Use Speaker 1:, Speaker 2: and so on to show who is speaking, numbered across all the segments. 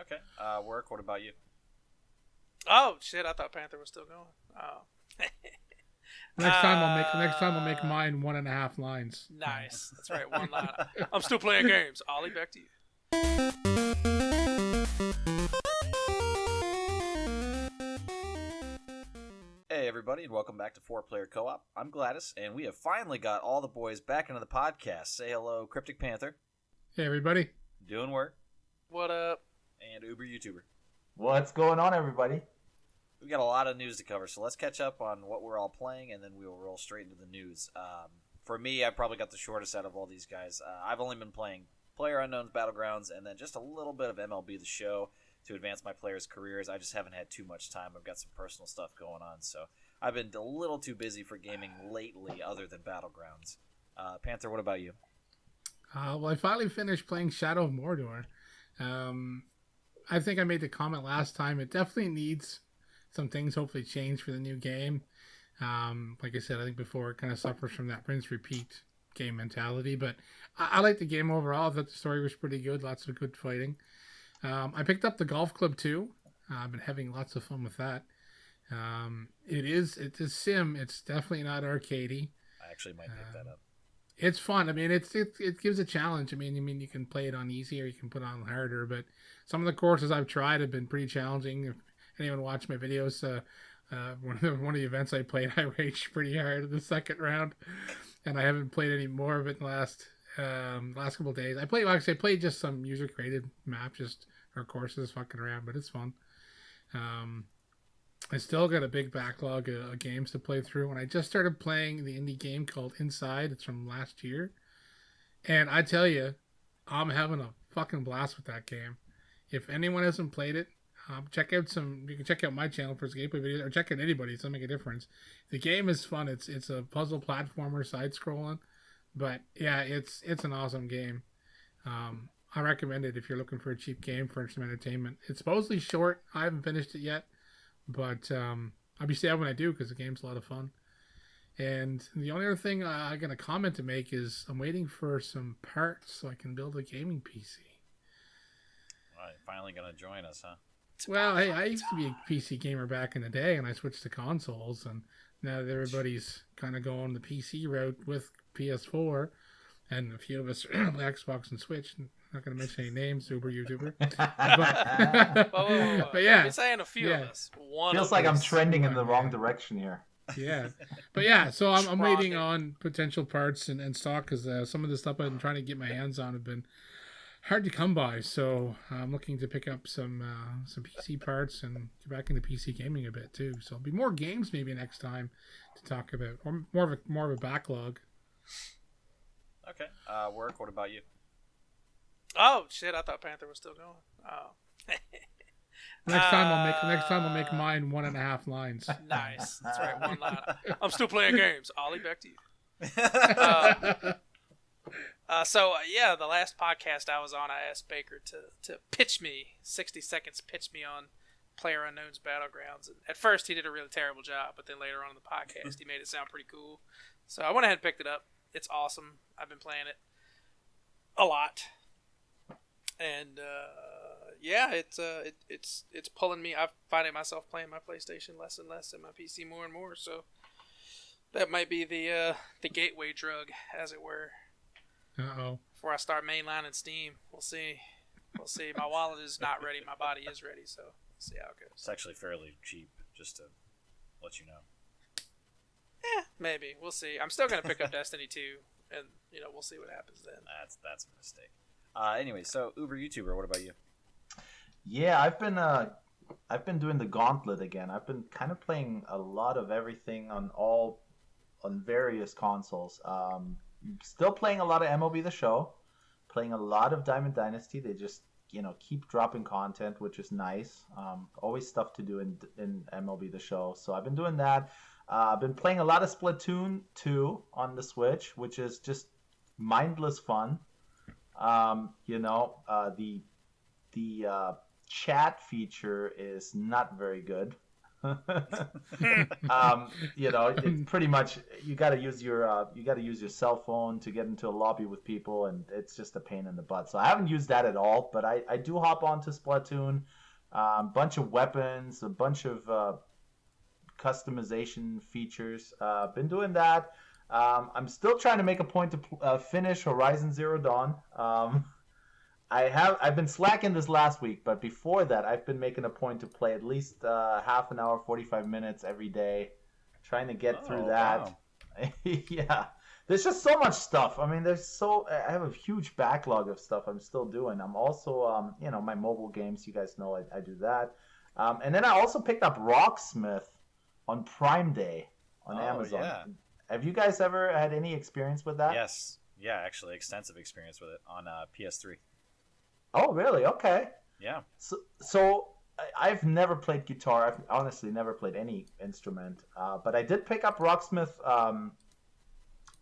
Speaker 1: Okay. Work. What about you?
Speaker 2: Oh shit! I thought Panther was still going. Oh.
Speaker 3: Next time I'll make mine 1.5 lines.
Speaker 2: Nice. That's right. One line. I'm still playing games. Ollie, back to you.
Speaker 1: Hey everybody, and welcome back to 4-Player Co-op. I'm Gladys, and we have finally got all the boys back into the podcast. Say hello, Cryptic Panther.
Speaker 3: Hey everybody.
Speaker 1: Doing work.
Speaker 2: What up?
Speaker 1: And Uberyoutuber.
Speaker 4: What's going on, everybody?
Speaker 1: We've got a lot of news to cover, so let's catch up on what we're all playing, and then we will roll straight into the news. For me, I probably got the shortest out of all these guys. I've only been playing PlayerUnknown's Battlegrounds, and then just a little bit of MLB The Show to advance my players' careers. I just haven't had too much time. I've got some personal stuff going on, so I've been a little too busy for gaming lately other than Battlegrounds. Panther, what about you?
Speaker 3: Well, I finally finished playing Shadow of Mordor. I think I made the comment last time. It definitely needs some things hopefully change for the new game. Like I said, I think before it kind of suffers from that rinse repeat game mentality. But I like the game overall. I thought the story was pretty good. Lots of good fighting. I picked up the golf club too. I've been having lots of fun with that. It's a sim. It's definitely not arcadey.
Speaker 1: I actually might pick that up.
Speaker 3: It's fun. I mean, it gives a challenge. I mean, you can play it on easy or you can put it on harder. But some of the courses I've tried have been pretty challenging. If anyone watched my videos, one of the events I played, I raged pretty hard in the second round, and I haven't played any more of it in the last couple of days. I played just some user created maps, or courses, fucking around, but it's fun. I still got a big backlog of games to play through, and I just started playing the indie game called Inside. It's from last year, and I tell you, I'm having a fucking blast with that game. If anyone hasn't played it, you can check out my channel for gameplay videos, or check out anybody's. It doesn't make a difference. The game is fun. It's a puzzle platformer, side scrolling, but yeah, it's an awesome game. I recommend it if you're looking for a cheap game for some entertainment. It's supposedly short. I haven't finished it yet, but I'll be sad when I do because the game's a lot of fun. And the only other thing I got a comment to make is I'm waiting for some parts so I can build a gaming PC.
Speaker 1: Right, finally gonna join us, huh?
Speaker 3: Well, hey, I used to be a PC gamer back in the day, and I switched to consoles, and now that everybody's kind of going the PC route with PS4, and a few of us are on Xbox and Switch. I'm not going to mention any names, Uberyoutuber. But yeah.
Speaker 2: You're saying a few of us.
Speaker 4: Feels like I'm trending in the wrong direction here.
Speaker 3: Yeah. But yeah, so I'm waiting on potential parts and stock, because some of the stuff I've been trying to get my hands on have been hard to come by, so I'm looking to pick up some PC parts and get back into PC gaming a bit too. So there'll be more games maybe next time to talk about, or more of a backlog.
Speaker 1: Okay. Work. What about you?
Speaker 2: Oh shit! I thought Panther was still going. Oh.
Speaker 3: Next time I'll make mine 1.5 lines.
Speaker 2: Nice. That's right. One line. I'm still playing games. Ollie, back to you. The last podcast I was on, I asked Baker to pitch me 60 seconds, pitch me on PlayerUnknown's Battlegrounds. And at first, he did a really terrible job, but then later on in the podcast, he made it sound pretty cool. So I went ahead and picked it up. It's awesome. I've been playing it a lot, and it's pulling me. I'm finding myself playing my PlayStation less and less, and my PC more and more. So that might be the gateway drug, as it were.
Speaker 3: Uh-oh.
Speaker 2: Before I start mainlining Steam, we'll see. My wallet is not ready. My body is ready, so we'll see how it goes.
Speaker 1: It's actually fairly cheap, just to let you know.
Speaker 2: Yeah, maybe. We'll see. I'm still going to pick up Destiny 2, and, we'll see what happens then.
Speaker 1: That's a mistake. Anyway, so Uberyoutuber, what about you?
Speaker 4: Yeah, I've been doing the Gauntlet again. I've been kind of playing a lot of everything on various consoles. Still playing a lot of MLB The Show, playing a lot of Diamond Dynasty. They just keep dropping content, which is nice. Always stuff to do in MLB The Show. So I've been doing that. I've been playing a lot of Splatoon 2 on the Switch, which is just mindless fun. The chat feature is not very good. It's pretty much you got to use your cell phone to get into a lobby with people, and it's just a pain in the butt. So I haven't used that at all, but I do hop onto Splatoon. Bunch of weapons, a bunch of customization features. Been doing that. I'm still trying to make a point to finish Horizon Zero Dawn. I've been slacking this last week, but before that, I've been making a point to play at least half an hour, 45 minutes every day, trying to get through that. Wow. Yeah, there's just so much stuff. I mean, I have a huge backlog of stuff I'm still doing. I'm also, my mobile games. You guys know I do that, and then I also picked up Rocksmith on Prime Day on Amazon. Yeah. Have you guys ever had any experience with that?
Speaker 1: Yes. Yeah, actually, extensive experience with it on PS3.
Speaker 4: Oh, really? Okay.
Speaker 1: Yeah.
Speaker 4: So I've never played guitar. I've honestly never played any instrument. But I did pick up Rocksmith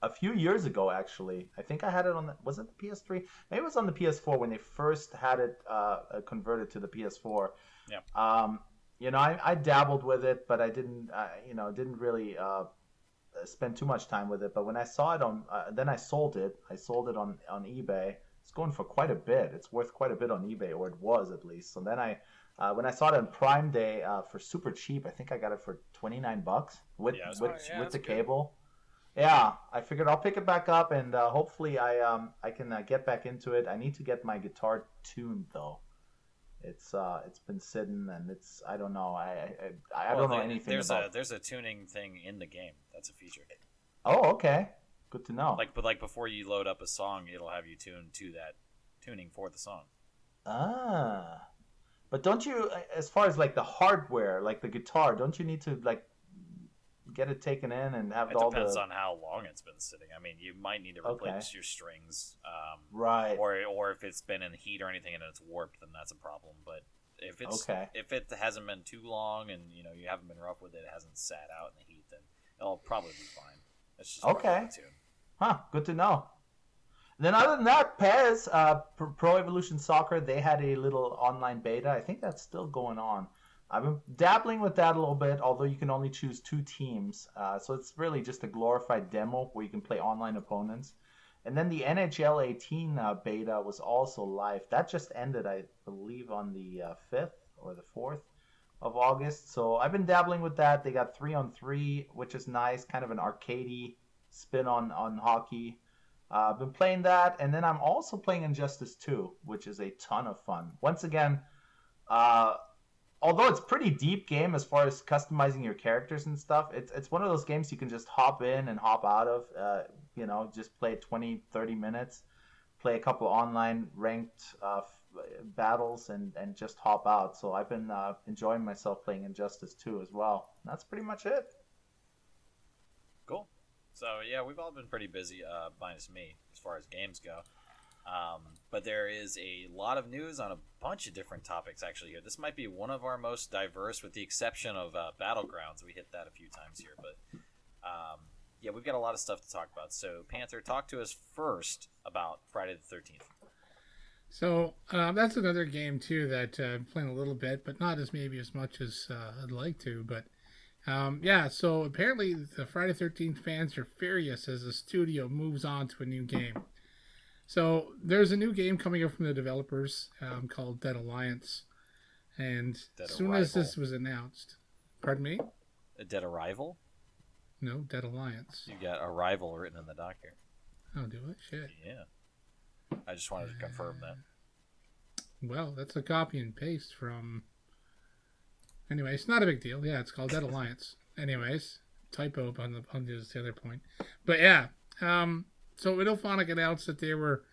Speaker 4: a few years ago, actually. I think I had it was it the PS3? Maybe it was on the PS4 when they first had it converted to the PS4.
Speaker 1: Yeah.
Speaker 4: I dabbled with it, but I didn't really spend too much time with it. But when I saw it then I sold it. I sold it on eBay. It's going for quite a bit. It's worth quite a bit on eBay, or it was at least. So then when I saw it on Prime Day for super cheap, I think I got it for $29 with the cable. Yeah, I figured I'll pick it back up, and hopefully I can get back into it. I need to get my guitar tuned though. It's been sitting, and I don't know. I don't know anything about.
Speaker 1: There's a tuning thing in the game. That's a feature.
Speaker 4: Oh, okay. Good to know.
Speaker 1: But before you load up a song, it'll have you tuned to that tuning for the song.
Speaker 4: Ah, but don't you, as far as like the hardware, like the guitar, don't you need to like get it taken in and have all the?
Speaker 1: It depends on how long it's been sitting. I mean, you might need to replace your strings,
Speaker 4: right?
Speaker 1: Or if it's been in heat or anything and it's warped, then that's a problem. But if it hasn't been too long and you haven't been rough with it, it hasn't sat out in the heat, then it'll probably be fine. It's just
Speaker 4: okay. Huh, good to know. Then other than that, PES, Pro Evolution Soccer, they had a little online beta. I think that's still going on. I've been dabbling with that a little bit, although you can only choose 2 teams. So it's really just a glorified demo where you can play online opponents. And then the NHL 18 beta was also live. That just ended, I believe, on the 5th or the 4th of August. So I've been dabbling with that. They got 3-on-3, which is nice, kind of an arcadey spin on hockey. I've been playing that, and then I'm also playing Injustice 2, which is a ton of fun. Once again, although it's pretty deep game as far as customizing your characters and stuff, it's one of those games you can just hop in and hop out of. Just play 20-30 minutes, play a couple online ranked battles, and just hop out. So I've been enjoying myself playing Injustice 2 as well. That's pretty much it.
Speaker 1: Cool. So yeah, we've all been pretty busy, minus me, as far as games go. But there is a lot of news on a bunch of different topics actually here. This might be one of our most diverse, with the exception of Battlegrounds. We hit that a few times here, but yeah, we've got a lot of stuff to talk about. So Panther, talk to us first about Friday the 13th.
Speaker 3: So that's another game too that I'm playing a little bit, but not as much as I'd like to. But so apparently the Friday 13th fans are furious as the studio moves on to a new game. So there's a new game coming up from the developers called Dead Alliance, and as soon as this was announced, pardon me,
Speaker 1: a Dead Arrival?
Speaker 3: No, Dead Alliance.
Speaker 1: You got Arrival written in the doc here.
Speaker 3: Oh, do I? Shit.
Speaker 1: Yeah. I just wanted to confirm that.
Speaker 3: Well, that's a copy and paste from. Anyway, it's not a big deal. Yeah, it's called Dead Alliance. Anyways, typo on the other point. But yeah, so Idophonic announced that they were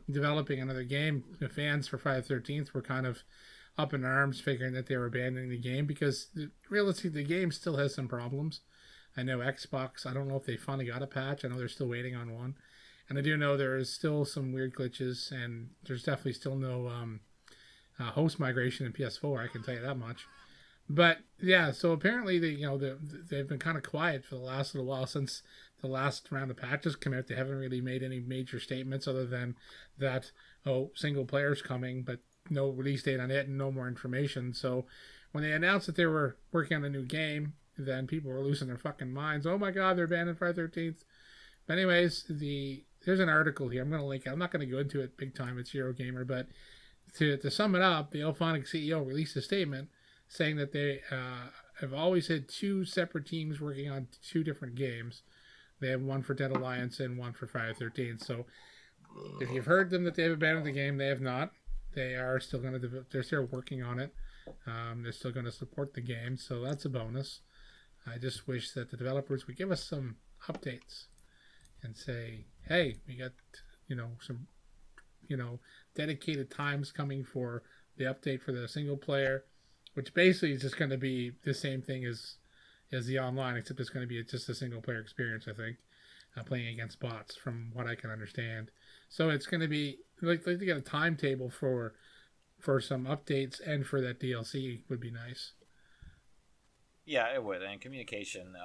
Speaker 3: developing another game. The fans for Friday the 13th were kind of up in arms, figuring that they were abandoning the game because realistically the game still has some problems. I know Xbox, I don't know if they finally got a patch. I know they're still waiting on one. And I do know there is still some weird glitches, and there's definitely still no host migration in PS4, I can tell you that much. But yeah, so apparently they've been kind of quiet for the last little while since the last round of patches come out. They haven't really made any major statements other than that single player's coming, but no release date on it and no more information. So when they announced that they were working on a new game, then people were losing their fucking minds. Oh my god, they're banning Friday the 13th. But anyways, there's an article here. I'm going to link it. I'm not going to go into it big time. It's Eurogamer. But to sum it up, the Elphonic CEO released a statement saying that they have always had two separate teams working on two different games. They have one for Dead Alliance and one for Friday the 13th. So if you've heard them that they have abandoned the game, they have not. They are still going to. They're still working on it. They're still going to support the game, so that's a bonus. I just wish that the developers would give us some updates and say, "Hey, we got some dedicated times coming for the update for the single player," which basically is just going to be the same thing as the online, except it's going to be just a single player experience. I think playing against bots, from what I can understand. So it's going to be like to get a timetable for some updates and for that DLC would be nice.
Speaker 1: Yeah, it would. And communication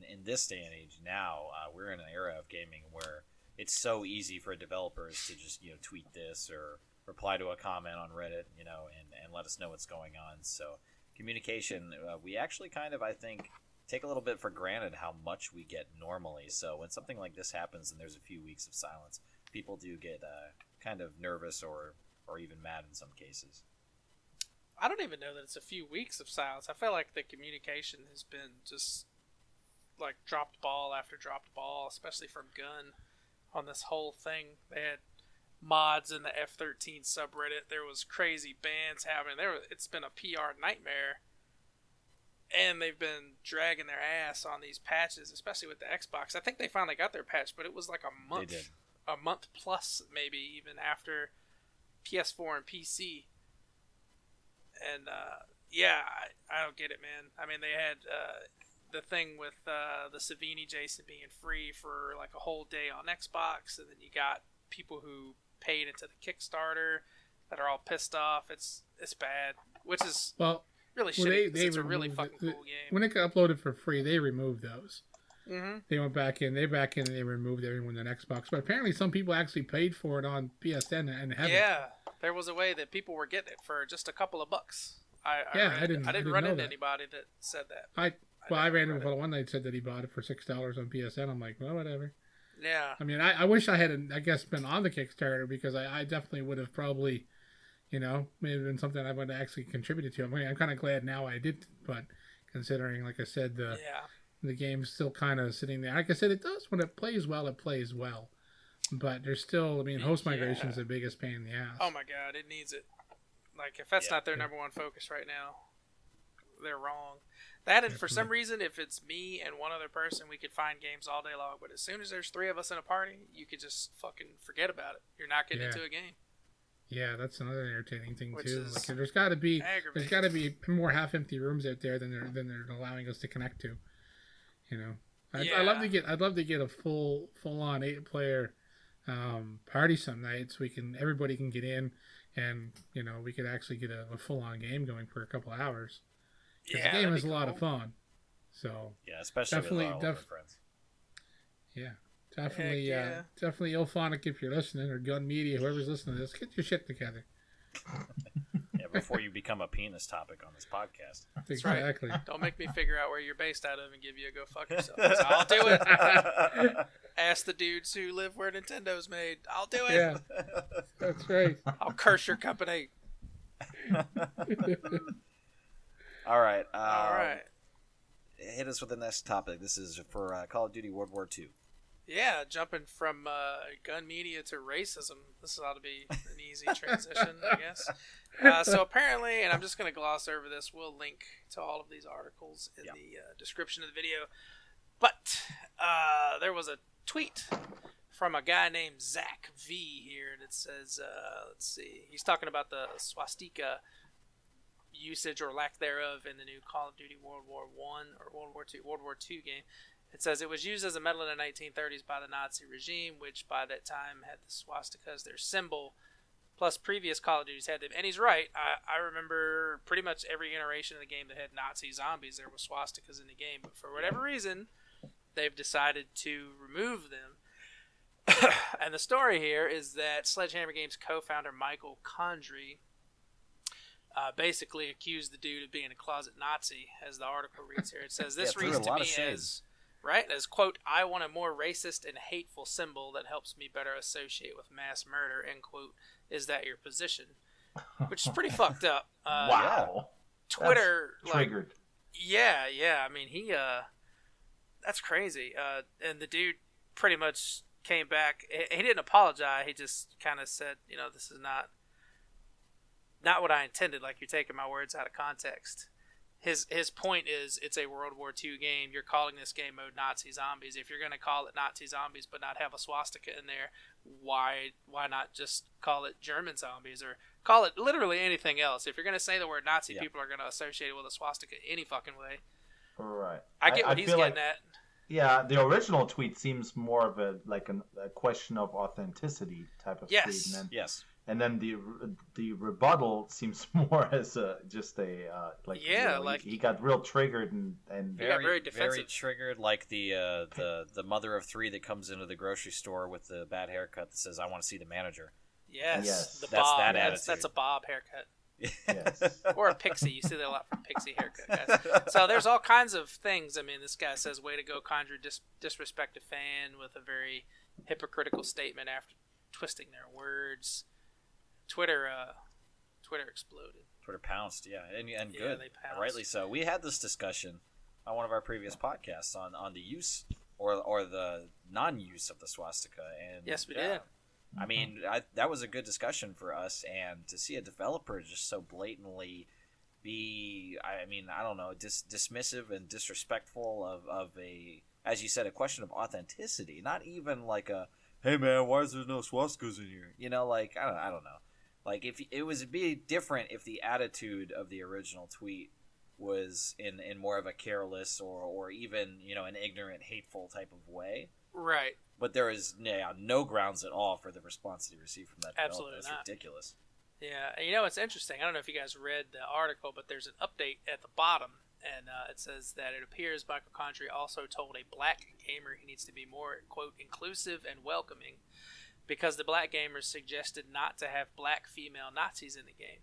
Speaker 1: in this day and age now, we're in an era of gaming where it's so easy for developers to just tweet this or reply to a comment on Reddit, and let us know what's going on. So communication, we actually kind of, I think, take a little bit for granted how much we get normally. So when something like this happens and there's a few weeks of silence, people do get kind of nervous or even mad in some cases.
Speaker 2: I don't even know that it's a few weeks of silence. I feel like the communication has been just like dropped ball after dropped ball, especially from Gun on this whole thing. They had mods in the F13 subreddit. There was crazy bans happening. It's been a PR nightmare. And they've been dragging their ass on these patches, especially with the Xbox. I think they finally got their patch, but it was like a month.
Speaker 1: They did.
Speaker 2: A month plus, maybe, even after PS4 and PC. And, I don't get it, man. I mean, they had the thing with the Savini Jason being free for like a whole day on Xbox, and then you got people who paid into the Kickstarter that are all pissed off. It's bad, which is really shitty. It's a really fucking cool game.
Speaker 3: When it got uploaded for free, they removed those.
Speaker 2: Mm-hmm.
Speaker 3: They went back in. And they removed everyone on Xbox. But apparently, some people actually paid for it on PSN and haven't.
Speaker 2: Yeah, there was a way that people were getting it for just a couple of bucks. I didn't run into anybody that said that. I ran into one that said that he bought it for $6 on PSN. I'm like, well, whatever. Yeah.
Speaker 3: I mean, I wish I had, been on the Kickstarter, because I definitely would have probably, maybe been something I would have actually contributed to. I mean, I'm kind of glad now I did, but considering, like I said, the game's still kind of sitting there. Like I said, it does. When it plays well, it plays well. But there's still, host migration is the biggest pain in the ass.
Speaker 2: Oh my god, it needs it. Like, if that's not their number one focus right now, they're wrong. That, and for some reason, if it's me and one other person, we could find games all day long. But as soon as there's three of us in a party, you could just fucking forget about it. You're not getting into a game. Yeah,
Speaker 3: that's another irritating thing too. Like, there's got to be more half-empty rooms out there than they're allowing us to connect to. I'd love to get a full-on 8-player party some nights. Everybody can get in, and we could actually get a full-on game going for a couple hours. Yeah, the game is a lot of fun. So
Speaker 1: especially with our friends.
Speaker 3: Yeah, definitely Ilphonic if you're listening, or Gun Media, whoever's listening to this, get your shit together.
Speaker 1: Before you become a penis topic on this podcast.
Speaker 3: Exactly.
Speaker 2: Right. Don't make me figure out where you're based out of and give you a go fuck yourself. So I'll do it. Ask the dudes who live where Nintendo's made. I'll do it.
Speaker 3: Yeah, that's right.
Speaker 2: I'll curse your company.
Speaker 1: All right.
Speaker 2: All right.
Speaker 1: Hit us with the next topic. This is for Call of Duty World War II.
Speaker 2: Yeah, jumping from gun media to racism. This ought to be an easy transition, I guess. So apparently, and I'm just going to gloss over this, we'll link to all of these articles in the description of the video. But there was a tweet from a guy named Zach V here that says, let's see, he's talking about the swastika usage or lack thereof in the new Call of Duty World War I or World War II game. It says it was used as a medal in the 1930s by the Nazi regime, which by that time had the swastika as their symbol. Plus, previous Call of Duties had them. And he's right. I remember pretty much every iteration of the game that had Nazi zombies, there were swastikas in the game. But for whatever reason, they've decided to remove them. And the story here is that Sledgehammer Games co-founder Michael Condrey basically accused the dude of being a closet Nazi, as the article reads here. It says, this
Speaker 1: threw
Speaker 2: reads
Speaker 1: a
Speaker 2: to
Speaker 1: lot
Speaker 2: me
Speaker 1: of shade.
Speaker 2: as, quote, I want a more racist and hateful symbol that helps me better associate with mass murder, end quote. Is that your position? Which is pretty fucked up.
Speaker 4: Wow.
Speaker 2: Twitter,
Speaker 4: that's triggered.
Speaker 2: Yeah. I mean, that's crazy. And the dude pretty much came back. He didn't apologize. He just kind of said, this is not what I intended. Like, you're taking my words out of context. His point is, it's a World War II game. You're calling this game mode Nazi Zombies. If you're going to call it Nazi Zombies but not have a swastika in there, why not just call it German Zombies or call it literally anything else? If you're going to say the word Nazi, people are going to associate it with a swastika any fucking way.
Speaker 4: Right.
Speaker 2: I get what he's getting at.
Speaker 4: Yeah, the original tweet seems more of a question of authenticity type of tweet.
Speaker 1: Yes.
Speaker 4: And then the rebuttal seems more as he got real triggered and
Speaker 2: very defensive.
Speaker 1: Very triggered, like the mother of three that comes into the grocery store with the bad haircut that says, "I want to see the manager."
Speaker 2: Yes.
Speaker 1: That's Bob. That attitude.
Speaker 2: That's a Bob haircut.
Speaker 4: Yes.
Speaker 2: Or a pixie. You see that a lot from pixie haircut guys. So there's all kinds of things. I mean, this guy says, "Way to go, Conjure, disrespect a fan," with a very hypocritical statement after twisting their words. Twitter exploded.
Speaker 1: Twitter pounced, and good,
Speaker 2: they pounced.
Speaker 1: Rightly so. We had this discussion on one of our previous podcasts on the use or the non-use of the swastika, and
Speaker 2: yes, we did.
Speaker 1: I mean, that was a good discussion for us, and to see a developer just so blatantly be, I don't know, dismissive and disrespectful of a, as you said, a question of authenticity, not even like a, hey man, why is there no swastikas in here? I don't know. Like, if it was be different if the attitude of the original tweet was in more of a careless or even, an ignorant, hateful type of way.
Speaker 2: Right.
Speaker 1: But there is no grounds at all for the response that he received from that developer.
Speaker 2: Absolutely
Speaker 1: That's
Speaker 2: not.
Speaker 1: Ridiculous.
Speaker 2: Yeah, and it's interesting. I don't know if you guys read the article, but there's an update at the bottom, and it says that it appears Michael Condrey also told a black gamer he needs to be more, quote, inclusive and welcoming, because the black gamers suggested not to have black female Nazis in the game.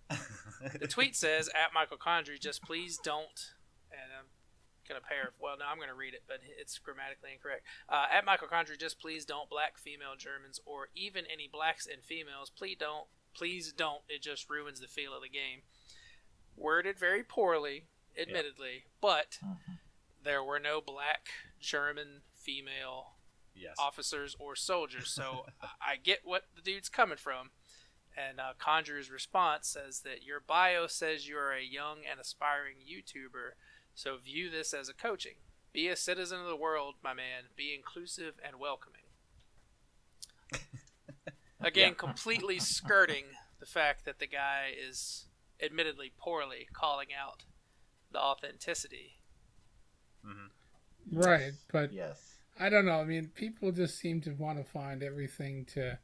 Speaker 2: The tweet says, at Michael Condrey, just please don't, and I'm going to I'm going to read it, but it's grammatically incorrect. At Michael Condrey, just please don't black female Germans or even any blacks and females. Please don't. It just ruins the feel of the game. Worded very poorly, admittedly, but there were no black German female officers or soldiers, so I get what the dude's coming from. And Conjurer's response says that your bio says you're a young and aspiring YouTuber, so view this as a coaching. Be a citizen of the world, my man. Be inclusive and welcoming. Again, completely skirting the fact that the guy is admittedly poorly calling out the authenticity.
Speaker 1: Mm-hmm.
Speaker 3: Right, but
Speaker 4: yes.
Speaker 3: I don't know. I mean, people just seem to want to find everything to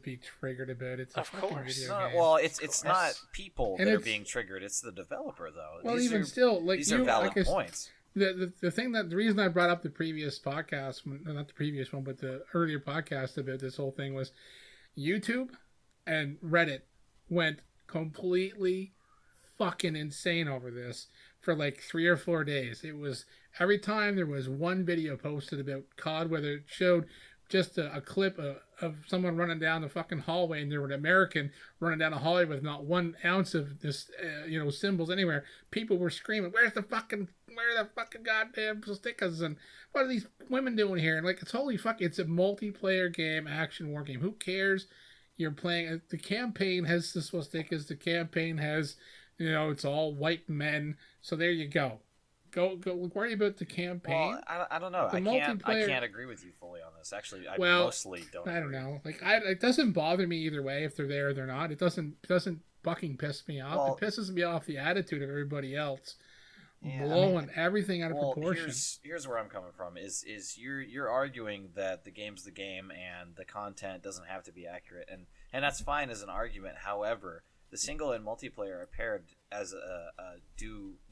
Speaker 3: be triggered about. It's a fucking video game.
Speaker 1: Well, it's not people that are being triggered. It's the developer, though.
Speaker 3: Well, these are valid points. The reason I brought up the previous podcast, not the previous one, but the earlier podcast about this whole thing was YouTube and Reddit went completely fucking insane over this for like 3 or 4 days. It was every time there was one video posted about COD, whether it showed just a clip of someone running down the fucking hallway, and there was an American running down a hallway with not 1 ounce of this, symbols anywhere. People were screaming, where are the fucking goddamn swastikas, and what are these women doing here? And like, it's holy fuck, it's a multiplayer game, action war game. Who cares? You're playing, the campaign has the swastikas, the campaign has, it's all white men, so there you go. Go worry about the campaign.
Speaker 1: Well, I don't know. I can't agree with you fully on this. Actually, I mostly don't agree.
Speaker 3: I don't know. Like, it doesn't bother me either way if they're there or they're not. It doesn't fucking piss me off. Well, it pisses me off the attitude of everybody else. Blowing everything out of proportion.
Speaker 1: Here's where I'm coming from. Is you're arguing that the game's the game and the content doesn't have to be accurate, and that's fine as an argument. However, the single and multiplayer are paired as a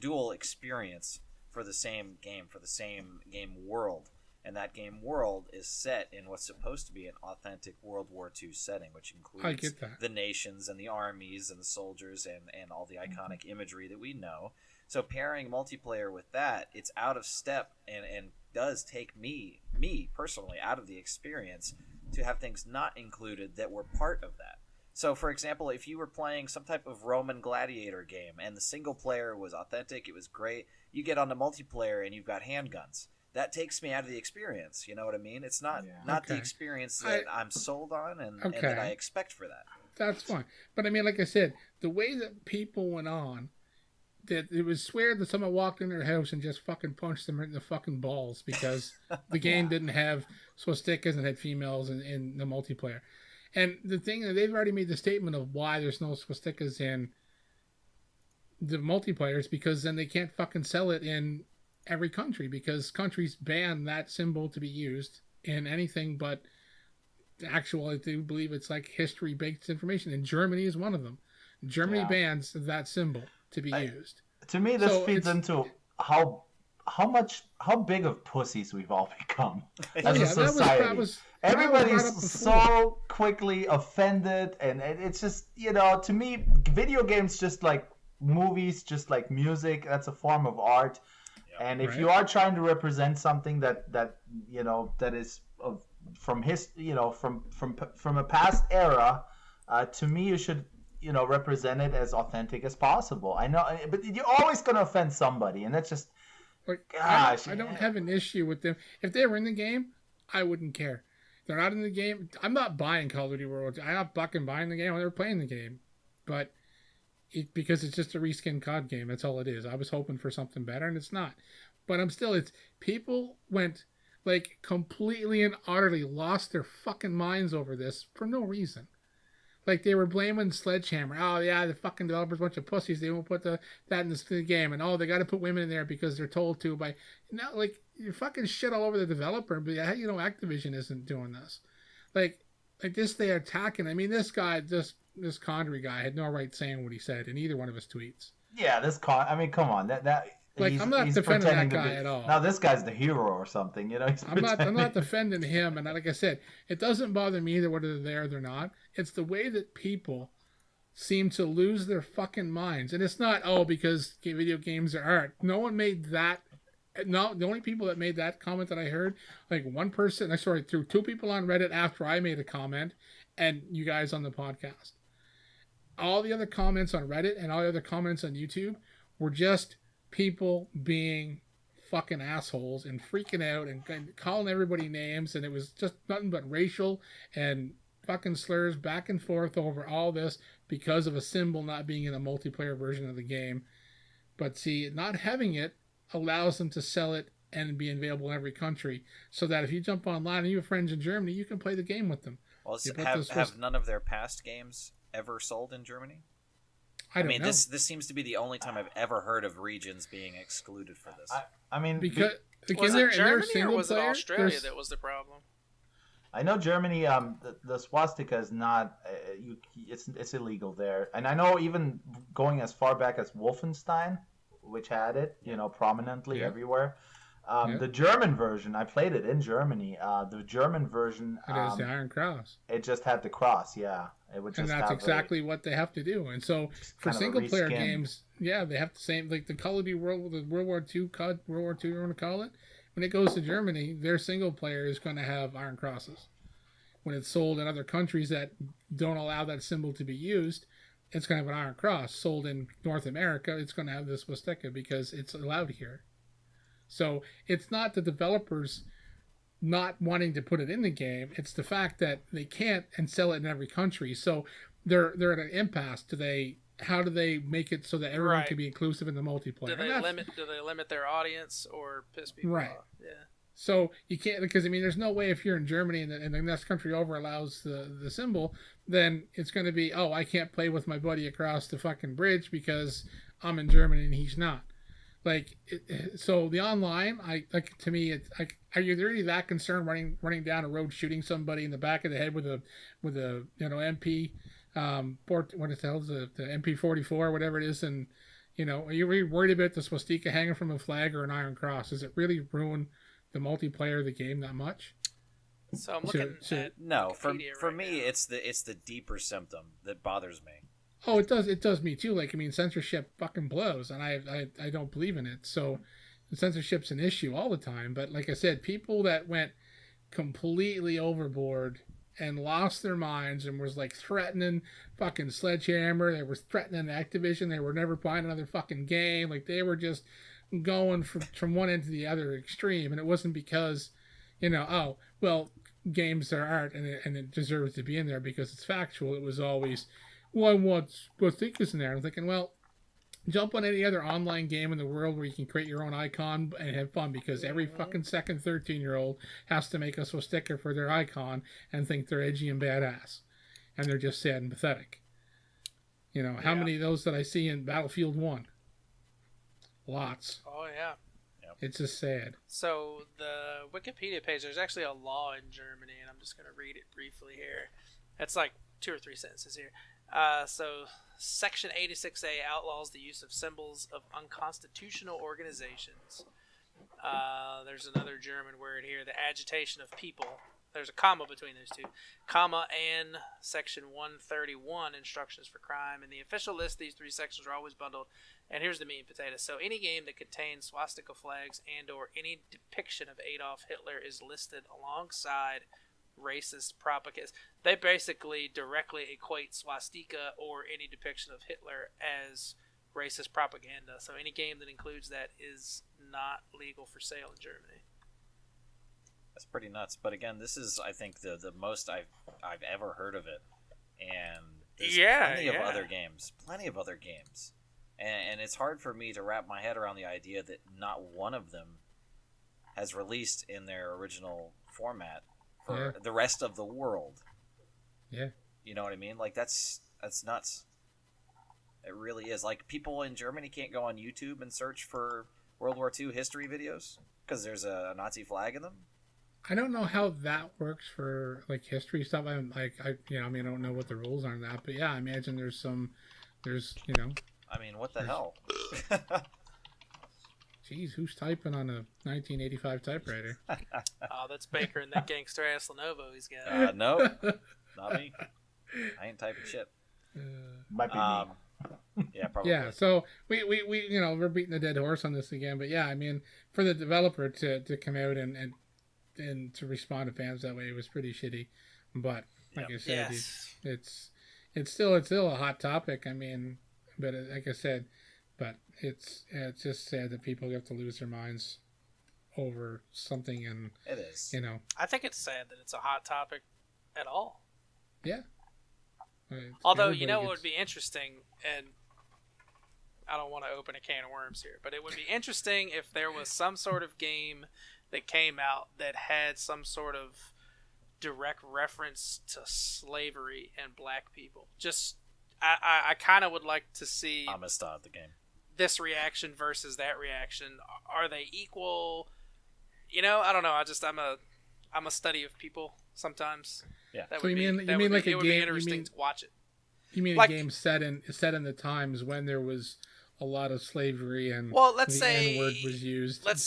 Speaker 1: dual experience for the same game, for the same game world. and that game world is set in what's supposed to be an authentic World War II setting, which includes the nations and the armies and the soldiers and all the iconic imagery that we know. So pairing multiplayer with that, it's out of step and does take me personally out of the experience to have things not included that were part of that. So, for example, if you were playing some type of Roman gladiator game and the single player was authentic, it was great, you get on the multiplayer and you've got handguns. That takes me out of the experience. You know what I mean? It's not the experience that I'm sold on and that I expect for that.
Speaker 3: That's fine. But I mean, like I said, the way that people went on, that it was swear that someone walked in their house and just fucking punched them in the fucking balls because the game didn't have swastikas and had females in the multiplayer. And the thing that they've already made the statement of why there's no swastikas in the multiplayer is because then they can't fucking sell it in every country because countries ban that symbol to be used in anything but actual, I do believe it's like history-based information. And Germany is one of them. Germany bans that symbol to be used.
Speaker 4: To me, this feeds into how big of pussies we've all become as a society. Everybody's so quickly offended, and it's just, to me, video games just like movies, just like music. That's a form of art, and if you are trying to represent something that is from from a past era, to me, you should represent it as authentic as possible. I know, but you're always going to offend somebody, and that's just, gosh.
Speaker 3: I don't have an issue with them. If they were in the game, I wouldn't care. They're not in the game. I'm not buying Call of Duty World War II. I'm not fucking buying the game. I'm never playing the game. But because it's just a reskin COD game. That's all it is. I was hoping for something better, and it's not. But people went like completely and utterly lost their fucking minds over this for no reason. Like they were blaming Sledgehammer. Oh yeah, the fucking developers a bunch of pussies. They won't put that in the game, and they got to put women in there because they're told to. By like you fucking shit all over the developer. But Activision isn't doing this. Like this, they are attacking. I mean, this guy, this Condry guy, had no right saying what he said in either one of his tweets.
Speaker 4: Yeah, I mean, come on, that.
Speaker 3: Like I'm not defending that guy at all.
Speaker 4: Now this guy's the hero or something,
Speaker 3: I'm not defending him, and like I said, it doesn't bother me either whether they're there or they're not. It's the way that people seem to lose their fucking minds, and it's not because video games are art. No one made that. No, the only people that made that comment that I heard, like one person, through two people on Reddit after I made a comment, and you guys on the podcast. All the other comments on Reddit and all the other comments on YouTube were just people being fucking assholes and freaking out and calling everybody names, and it was just nothing but racial and fucking slurs back and forth over all this because of a symbol not being in a multiplayer version of the game. But see, not having it allows them to sell it and be available in every country, so that if you jump online and you have friends in Germany, you can play the game with them.
Speaker 1: Well, have none of their past games ever sold in Germany? I mean, this seems to be the only time I've ever heard of regions being excluded for this.
Speaker 4: I mean,
Speaker 3: because
Speaker 2: was it Germany or was it Australia that was the problem?
Speaker 4: I know Germany. The swastika is not. It's illegal there, and I know even going as far back as Wolfenstein, which had it, prominently everywhere. The German version, I played it in Germany. The German version,
Speaker 3: it has the Iron Cross.
Speaker 4: It just had the cross, It would just
Speaker 3: and that's exactly what they have to do. And so for single player games, they have the same, like the Call of Duty World War II, COD, World War II, you want to call it. When it goes to Germany, their single player is going to have Iron Crosses. When it's sold in other countries that don't allow that symbol to be used, it's going to have an Iron Cross. Sold in North America, it's going to have this swastika because it's allowed here. So it's not the developers not wanting to put it in the game. It's the fact that they can't and sell it in every country. So they're at an impasse. How do they make it so that everyone can be inclusive in the multiplayer?
Speaker 2: Do they limit their audience or piss people off? Yeah.
Speaker 3: So you can't, because there's no way if you're in Germany and the next country over allows the symbol, then it's going to be, I can't play with my buddy across the fucking bridge because I'm in Germany and he's not. So the online, to me, it's like, are you really that concerned running down a road shooting somebody in the back of the head with a MP, what the hell is the MP44, whatever it is, and are you really worried about the swastika hanging from a flag or an Iron Cross? Does it really ruin the multiplayer of the game that much.
Speaker 2: So I'm looking at
Speaker 1: no. For
Speaker 2: Wikipedia
Speaker 1: me,
Speaker 2: now.
Speaker 1: it's the deeper symptom that bothers me.
Speaker 3: Oh, it does. It does me too. Like, I mean, censorship fucking blows, and I don't believe in it. So, censorship's an issue all the time. But like I said, people that went completely overboard and lost their minds and was like threatening fucking Sledgehammer. They were threatening Activision. They were never buying another fucking game. Like, they were just going from one end to the other extreme. And it wasn't because, oh, well, games are art and it deserves to be in there because it's factual. It was always, well, what's SWASTIKAS in there? I'm thinking, well, jump on any other online game in the world where you can create your own icon and have fun, because every fucking second 13-year-old has to make a swastika for their icon and think they're edgy and badass. And they're just sad and pathetic. How many of those did I see in Battlefield 1? Lots.
Speaker 2: Oh, yeah.
Speaker 3: It's just sad.
Speaker 2: So the Wikipedia page, there's actually a law in Germany, and I'm just going to read it briefly here. It's like 2 or 3 sentences here. So Section 86A outlaws the use of symbols of unconstitutional organizations. There's another German word here, the agitation of people. There's a comma between those two. Comma and Section 131, instructions for crime. In the official list, these 3 sections are always bundled. And here's the meat and potatoes. So any game that contains swastika flags and or any depiction of Adolf Hitler is listed alongside racist propagandas. They basically directly equate swastika or any depiction of Hitler as racist propaganda. So any game that includes that is not legal for sale in Germany.
Speaker 1: That's pretty nuts. But again, this is, I think, the most I've ever heard of it. And there's plenty of other games. And it's hard for me to wrap my head around the idea that not one of them has released in their original format for the rest of the world.
Speaker 3: Yeah.
Speaker 1: You know what I mean? Like, that's nuts. It really is. Like, people in Germany can't go on YouTube and search for World War II history videos because there's a Nazi flag in them.
Speaker 3: I don't know how that works for like history stuff. I don't know what the rules are on that, but yeah, I imagine there's. I
Speaker 1: mean, what the hell?
Speaker 3: Jeez, who's typing on a 1985 typewriter?
Speaker 2: Oh, that's Baker and that gangster ass Lenovo he's got.
Speaker 1: No, not me. I ain't typing shit.
Speaker 4: Might be me.
Speaker 1: Yeah, probably.
Speaker 3: Yeah, so we we're beating the dead horse on this again, but yeah, I mean, for the developer to come out and to respond to fans that way, it was pretty shitty. But like I said, it's still a hot topic. I mean, but like I said, but it's just sad that people have to lose their minds over something, and
Speaker 1: it is.
Speaker 2: I think it's sad that it's a hot topic at all.
Speaker 3: Yeah.
Speaker 2: Although, what would be interesting, and I don't want to open a can of worms here, but it would be interesting if there was some sort of game that came out that had some sort of direct reference to slavery and black people. Just, I kind of would like to see
Speaker 1: Amistad, the game.
Speaker 2: This reaction versus that reaction. Are they equal? I don't know. I'm a study of people sometimes.
Speaker 1: Yeah.
Speaker 3: So you mean like a game?
Speaker 2: It would be interesting to watch it.
Speaker 3: You mean like, a game set in the times when there was a lot of slavery and
Speaker 2: let's
Speaker 3: the
Speaker 2: say
Speaker 3: N-word was used.
Speaker 2: Let's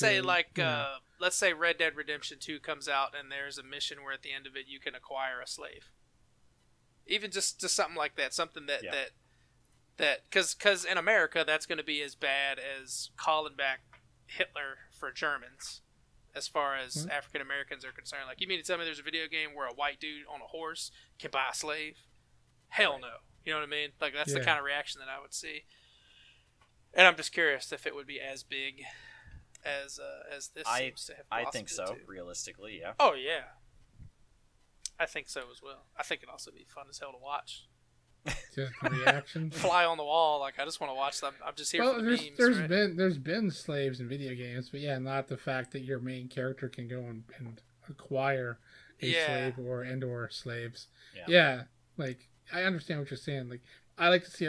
Speaker 2: say Red Dead Redemption 2 comes out and there's a mission where at the end of it you can acquire a slave. Even just something like that, something that because in America that's going to be as bad as calling back Hitler for Germans. As far as African Americans are concerned, like, you mean to tell me there's a video game where a white dude on a horse can buy a slave? Hell no. You know what I mean? Like, that's the kind of reaction that I would see. And I'm just curious if it would be as big as this seems to have.
Speaker 1: I think so. Realistically, yeah.
Speaker 2: Oh yeah, I think so as well. I think it'd also be fun as hell to watch.
Speaker 3: Just the reaction.
Speaker 2: Fly on the wall. Like, I just want to watch them. I'm just here for the memes.
Speaker 3: There's been slaves in video games, but yeah, not the fact that your main character can go and acquire a slave or slaves. Yeah, like, I understand what you're saying. Like, I like to see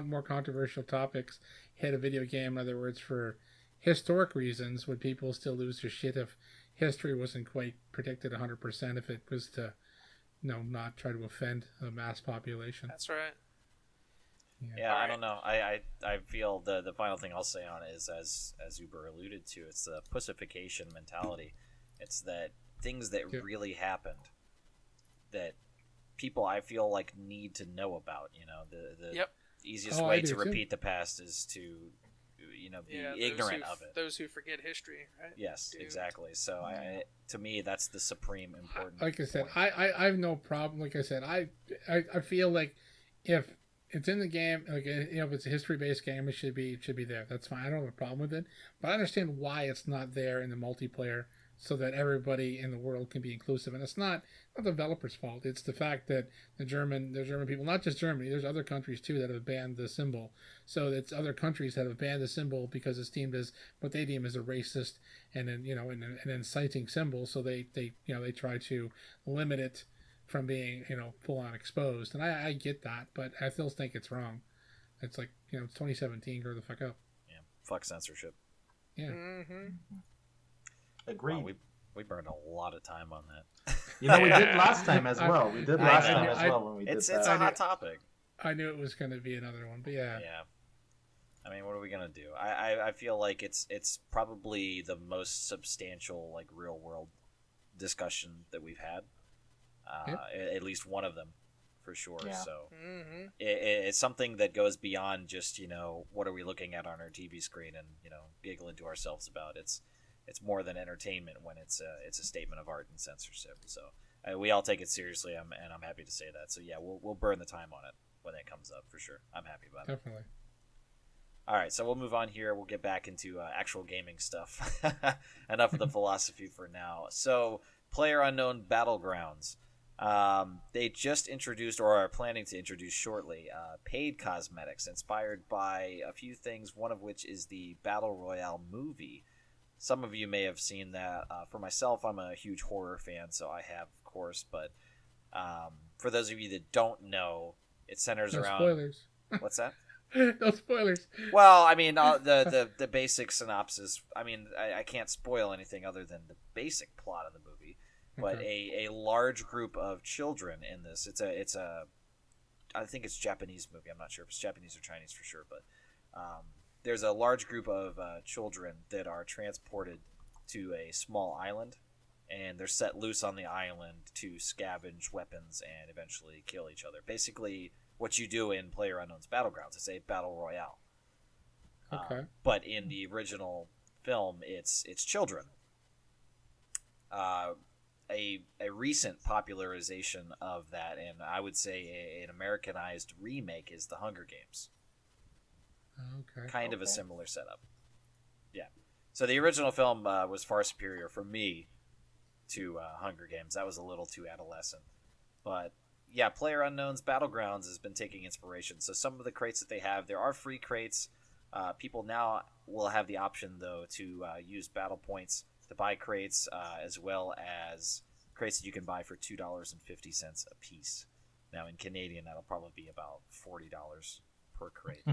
Speaker 3: more controversial topics hit a video game. In other words, for historic reasons, would people still lose their shit if history wasn't quite predicted 100%? If it was to not try to offend a mass population.
Speaker 2: That's right.
Speaker 1: Yeah, I don't know. I feel the final thing I'll say on it is, as Uber alluded to, it's the pussification mentality. It's that things that
Speaker 3: Yep.
Speaker 1: really happened that people I feel like need to know about. You know, the
Speaker 2: Yep.
Speaker 1: easiest
Speaker 3: Oh, I
Speaker 1: way
Speaker 3: do
Speaker 1: to
Speaker 3: too.
Speaker 1: repeat the past is to, be ignorant of it.
Speaker 2: Those who forget history, right?
Speaker 1: Yes,
Speaker 2: Dude.
Speaker 1: exactly. So to me, that's the supreme important.
Speaker 3: Like I said,
Speaker 1: point.
Speaker 3: I have no problem. Like I said, I feel like if it's in the game, like if it's a history based game, it should be there. That's fine. I don't have a problem with it, but I understand why it's not there in the multiplayer, so that everybody in the world can be inclusive. And it's not the developers' fault. It's the fact that the German people, not just Germany, there's other countries too that have banned the symbol. So it's other countries that have banned the symbol because it's deemed as what they deem as a racist and an inciting symbol. So they try to limit it from being full on exposed. And I get that, but I still think it's wrong. It's like it's 2017. Grow the fuck up.
Speaker 1: Yeah, fuck censorship.
Speaker 3: Yeah.
Speaker 2: Mm-hmm.
Speaker 4: Agreed.
Speaker 1: Wow, we burned a lot of time on that.
Speaker 4: We did last time as well. We did last time as well when we did
Speaker 1: It's
Speaker 4: that.
Speaker 1: a hot topic.
Speaker 3: I knew it was going to be another one, but yeah.
Speaker 1: Yeah. I mean, what are we gonna do? I feel like it's probably the most substantial, like, real world discussion that we've had. At least one of them, for sure.
Speaker 4: Yeah.
Speaker 1: So
Speaker 2: Mm-hmm.
Speaker 1: it's something that goes beyond just what are we looking at on our TV screen and giggling to ourselves about. It's more than entertainment when it's a statement of art and censorship. So we all take it seriously, and I'm happy to say that. So yeah, we'll burn the time on it when it comes up for sure. I'm happy about it.
Speaker 3: Definitely.
Speaker 1: All right, so we'll move on here. We'll get back into actual gaming stuff. Enough of the philosophy for now. So, PlayerUnknown Battlegrounds. They just introduced, or are planning to introduce shortly, paid cosmetics inspired by a few things, one of which is the Battle Royale movie. Some of you may have seen that. For myself, I'm a huge horror fan, so I have, of course. But for those of you that don't know, it centers
Speaker 3: No
Speaker 1: around...
Speaker 3: spoilers.
Speaker 1: What's that?
Speaker 3: No spoilers.
Speaker 1: Well, I mean, the basic synopsis. I mean, I can't spoil anything other than the basic plot of the movie. But
Speaker 3: Okay.
Speaker 1: a large group of children in this. It's a I think it's a Japanese movie. I'm not sure if it's Japanese or Chinese for sure, but there's a large group of children that are transported to a small island, and they're set loose on the island to scavenge weapons and eventually kill each other. Basically, what you do in PlayerUnknown's Battlegrounds is a battle royale.
Speaker 3: Okay.
Speaker 1: But in the original film, it's children. A recent popularization of that, and I would say an Americanized remake, is the Hunger Games.
Speaker 3: Okay.
Speaker 1: Kind of a similar setup. Yeah. So the original film was far superior for me to Hunger Games. That was a little too adolescent. But yeah, PlayerUnknown's Battlegrounds has been taking inspiration. So some of the crates that they have, there are free crates. People now will have the option, though, to use battle points to buy crates, as well as crates that you can buy for $2.50 a piece. Now, in Canadian, that'll probably be about $40 per crate.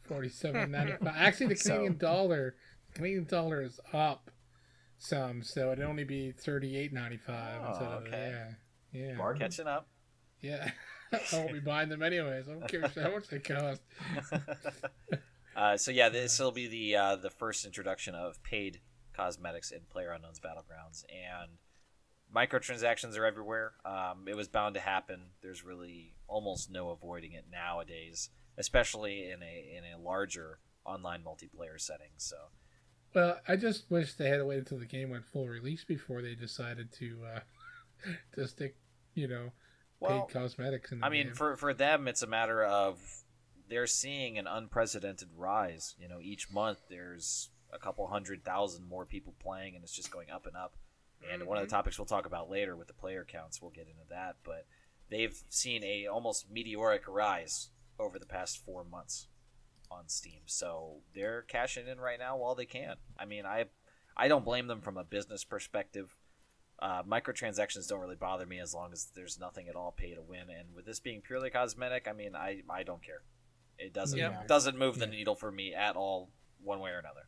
Speaker 3: $47.95. Actually, the Canadian dollar is up some, so it'd only be $38.95 instead of yeah.
Speaker 4: Bargain.
Speaker 1: Catching up.
Speaker 3: Yeah. I won't be buying them anyways. I don't care how much they cost.
Speaker 1: So yeah, this will be the first introduction of paid cosmetics in PlayerUnknown's Battlegrounds, and microtransactions are everywhere. It was bound to happen. There's really almost no avoiding it nowadays, especially in a larger online multiplayer setting. So,
Speaker 3: Well, I just wish they had waited until the game went full release before they decided to stick, paid cosmetics in the
Speaker 1: I mean,
Speaker 3: game.
Speaker 1: for them, it's a matter of they're seeing an unprecedented rise. Each month there's a couple 100,000 more people playing, and it's just going up and up. And one of the topics we'll talk about later with the player counts, we'll get into that. But they've seen a almost meteoric rise over the past 4 months on Steam. So they're cashing in right now while they can. I mean, I don't blame them from a business perspective. Microtransactions don't really bother me as long as there's nothing at all pay to win. And with this being purely cosmetic, I mean, I don't care. It doesn't move the needle for me at all, one way or another.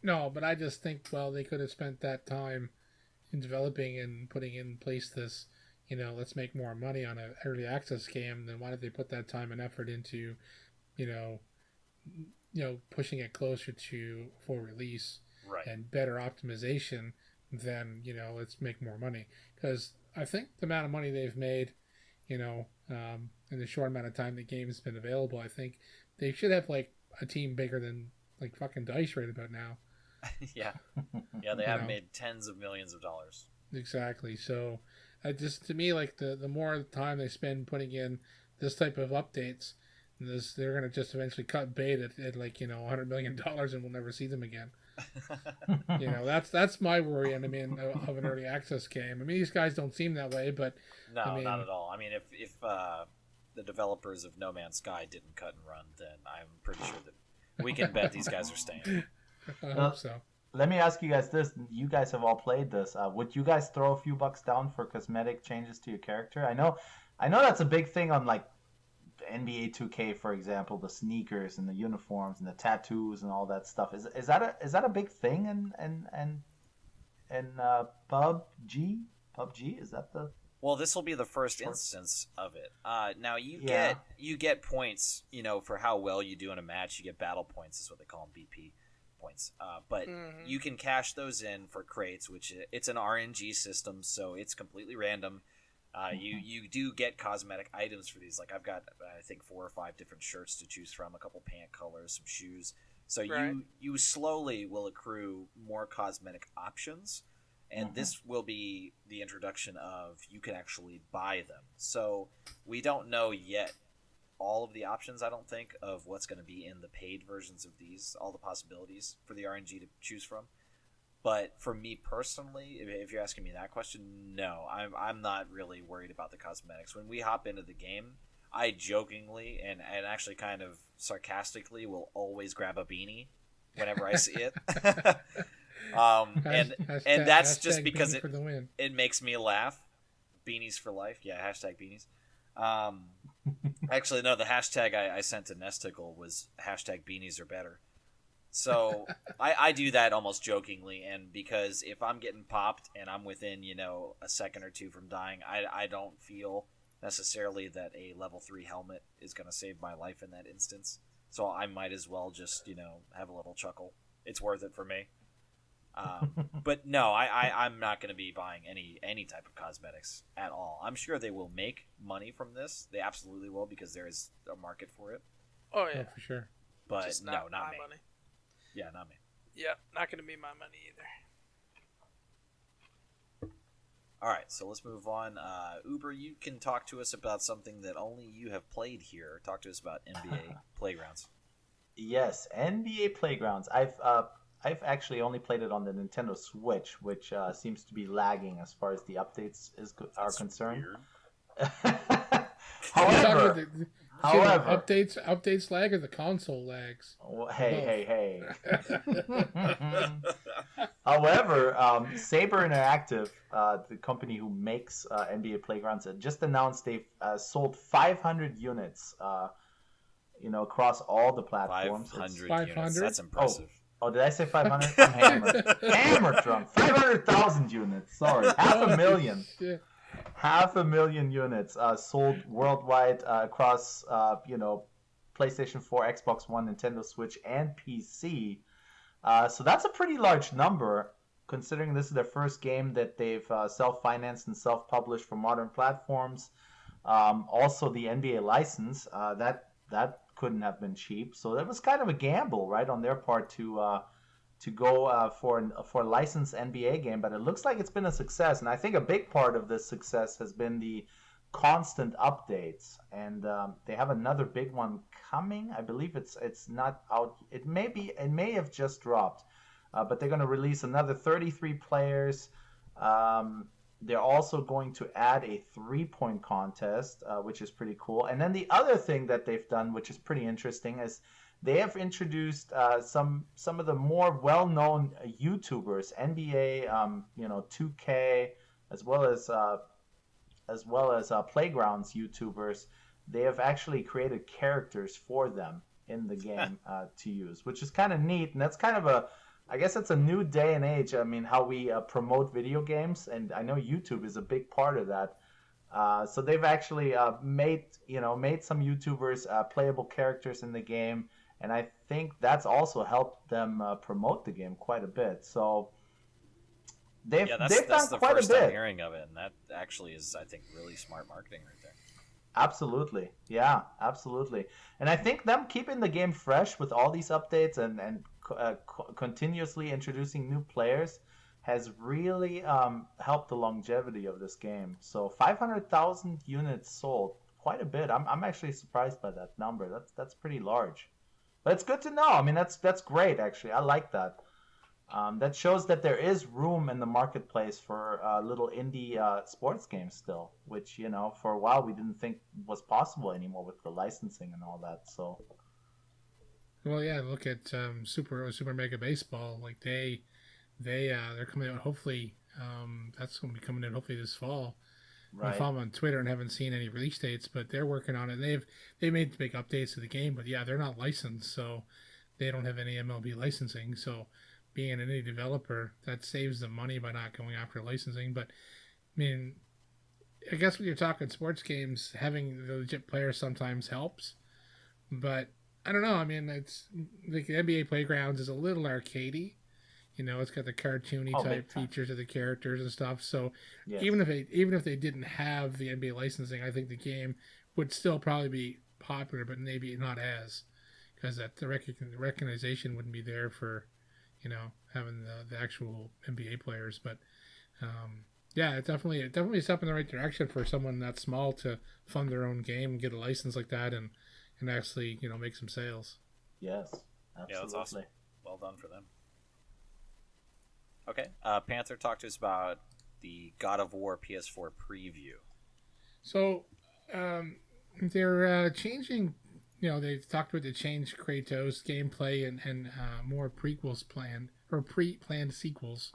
Speaker 3: No, but I just think, they could have spent that time in developing and putting in place this, let's make more money on an early access game. Then why did they put that time and effort into, pushing it closer to full release?
Speaker 1: Right.
Speaker 3: and better optimization, then let's make more money. Because I think the amount of money they've made, in the short amount of time the game has been available, I think they should have like a team bigger than like fucking DICE right about now.
Speaker 1: Yeah, they have made tens of millions of dollars.
Speaker 3: Exactly. So, just to me, like the more time they spend putting in this type of updates, they're gonna just eventually cut bait at like $100 million, and we'll never see them again. That's my worry. And I mean, of an early access game. I mean, these guys don't seem that way, but
Speaker 1: no,
Speaker 3: I mean,
Speaker 1: not at all. I mean, if the developers of No Man's Sky didn't cut and run, then I'm pretty sure that we can bet these guys are staying.
Speaker 3: I hope so.
Speaker 4: Let me ask you guys this. You guys have all played this. Would you guys throw a few bucks down for cosmetic changes to your character? I know that's a big thing on like NBA 2K, for example, the sneakers and the uniforms and the tattoos and all that stuff. Is that a big thing in PUBG? PUBG, is that the...
Speaker 1: Well, this will be the first instance of it. Now you get points, for how well you do in a match. You get battle points, is what they call them, BP points. But you can cash those in for crates, which it's an RNG system, so it's completely random. You do get cosmetic items for these. Like I've got, I think 4 or 5 different shirts to choose from, a couple pant colors, some shoes. So you slowly will accrue more cosmetic options. And this will be the introduction of you can actually buy them. So we don't know yet all of the options, I don't think, of what's going to be in the paid versions of these, all the possibilities for the RNG to choose from. But for me personally, if you're asking me that question, no, I'm not really worried about the cosmetics. When we hop into the game, I jokingly and actually kind of sarcastically will always grab a beanie whenever I see it. And that's just because it makes me laugh. Beanies for life. Yeah, hashtag beanies. Actually, no, the hashtag I sent to Nesticle was hashtag beanies are better. So I do that almost jokingly, and because if I'm getting popped and I'm within, a second or two from dying, I don't feel necessarily that a level 3 helmet is going to save my life in that instance. So I might as well just, have a little chuckle. It's worth it for me. But no, I'm not going to be buying any type of cosmetics at all. I'm sure they will make money from this. They absolutely will, because there is a market for it.
Speaker 2: Oh yeah,
Speaker 3: for sure.
Speaker 1: But
Speaker 2: just
Speaker 1: not me.
Speaker 2: Money.
Speaker 1: Yeah, not me.
Speaker 2: Yeah, not going to be my money either.
Speaker 1: All right, so let's move on. Uber, you can talk to us about something that only you have played here. Talk to us about NBA Playgrounds.
Speaker 4: Yes, NBA Playgrounds. I've actually only played it on the Nintendo Switch, which seems to be lagging as far as the updates are concerned. However,
Speaker 3: updates lag or the console lags?
Speaker 4: Hey. However, Saber Interactive, the company who makes NBA Playgrounds, just announced they've sold 500 units, across all the platforms.
Speaker 1: 500 units. That's impressive.
Speaker 4: Oh, did I say 500? I'm hammered. Hammered drunk. 500,000 units. Sorry. 500,000.
Speaker 3: Shit.
Speaker 4: 500,000 units sold worldwide across, PlayStation 4, Xbox One, Nintendo Switch, and PC. So that's a pretty large number, considering this is their first game that they've self-financed and self-published for modern platforms. Also, the NBA license, that couldn't have been cheap. So that was kind of a gamble, right, on their part to go for a licensed NBA game. But it looks like it's been a success, and I think a big part of this success has been the constant updates. And they have another big one coming. I believe it's not out. It may have just dropped, but they're going to release another 33 players. They're also going to add a 3-point contest, which is pretty cool. And then the other thing that they've done, which is pretty interesting, is they have introduced some of the more well-known YouTubers, NBA, 2K, as well as Playgrounds YouTubers. They have actually created characters for them in the game to use, which is kind of neat. And that's kind of I guess it's a new day and age. I mean, how we promote video games, and I know YouTube is a big part of that. So they've actually made some YouTubers playable characters in the game, and I think that's also helped them promote the game quite a bit. So they've
Speaker 1: that's
Speaker 4: done
Speaker 1: the
Speaker 4: quite a
Speaker 1: first I'm
Speaker 4: bit.
Speaker 1: hearing of it, and that actually is, I think, really smart marketing right there.
Speaker 4: Absolutely. Yeah, absolutely. And I think them keeping the game fresh with all these updates and continuously introducing new players has really helped the longevity of this game. So 500,000 units sold, quite a bit. I'm actually surprised by that number. That's pretty large. But it's good to know. I mean, that's great, actually. I like that. That shows that there is room in the marketplace for little indie sports games still, which, you know, for a while we didn't think was possible anymore with the licensing and all that. So,
Speaker 3: Well, yeah, look at Super Mega Baseball. Like they're coming out. Hopefully, that's going to be coming in hopefully this fall. I
Speaker 4: right.
Speaker 3: follow them on Twitter and haven't seen any release dates, but they're working on it. They made big updates to the game, but yeah, they're not licensed, so they don't have any MLB licensing. So being an indie developer, that saves them money by not going after licensing. But I mean, I guess when you're talking sports games, having the legit players sometimes helps. But I don't know. I mean, it's like the NBA Playgrounds is a little arcadey. You know, it's got the cartoony type features of the characters and stuff. So
Speaker 4: Yes.
Speaker 3: even if they didn't have the NBA licensing, I think the game would still probably be popular, but maybe not as, because that the recognition wouldn't be there for, you know, having the actual NBA players. But yeah, it definitely a step in the right direction for someone that small to fund their own game and get a license like that and actually, you know, make some sales.
Speaker 4: Yes, absolutely.
Speaker 1: Yeah, that's awesome. Well done for them. Okay, Panther, talk to us about the God of War PS4 preview.
Speaker 3: So they're changing. You know, they've talked about the change Kratos gameplay and more prequels planned or pre-planned sequels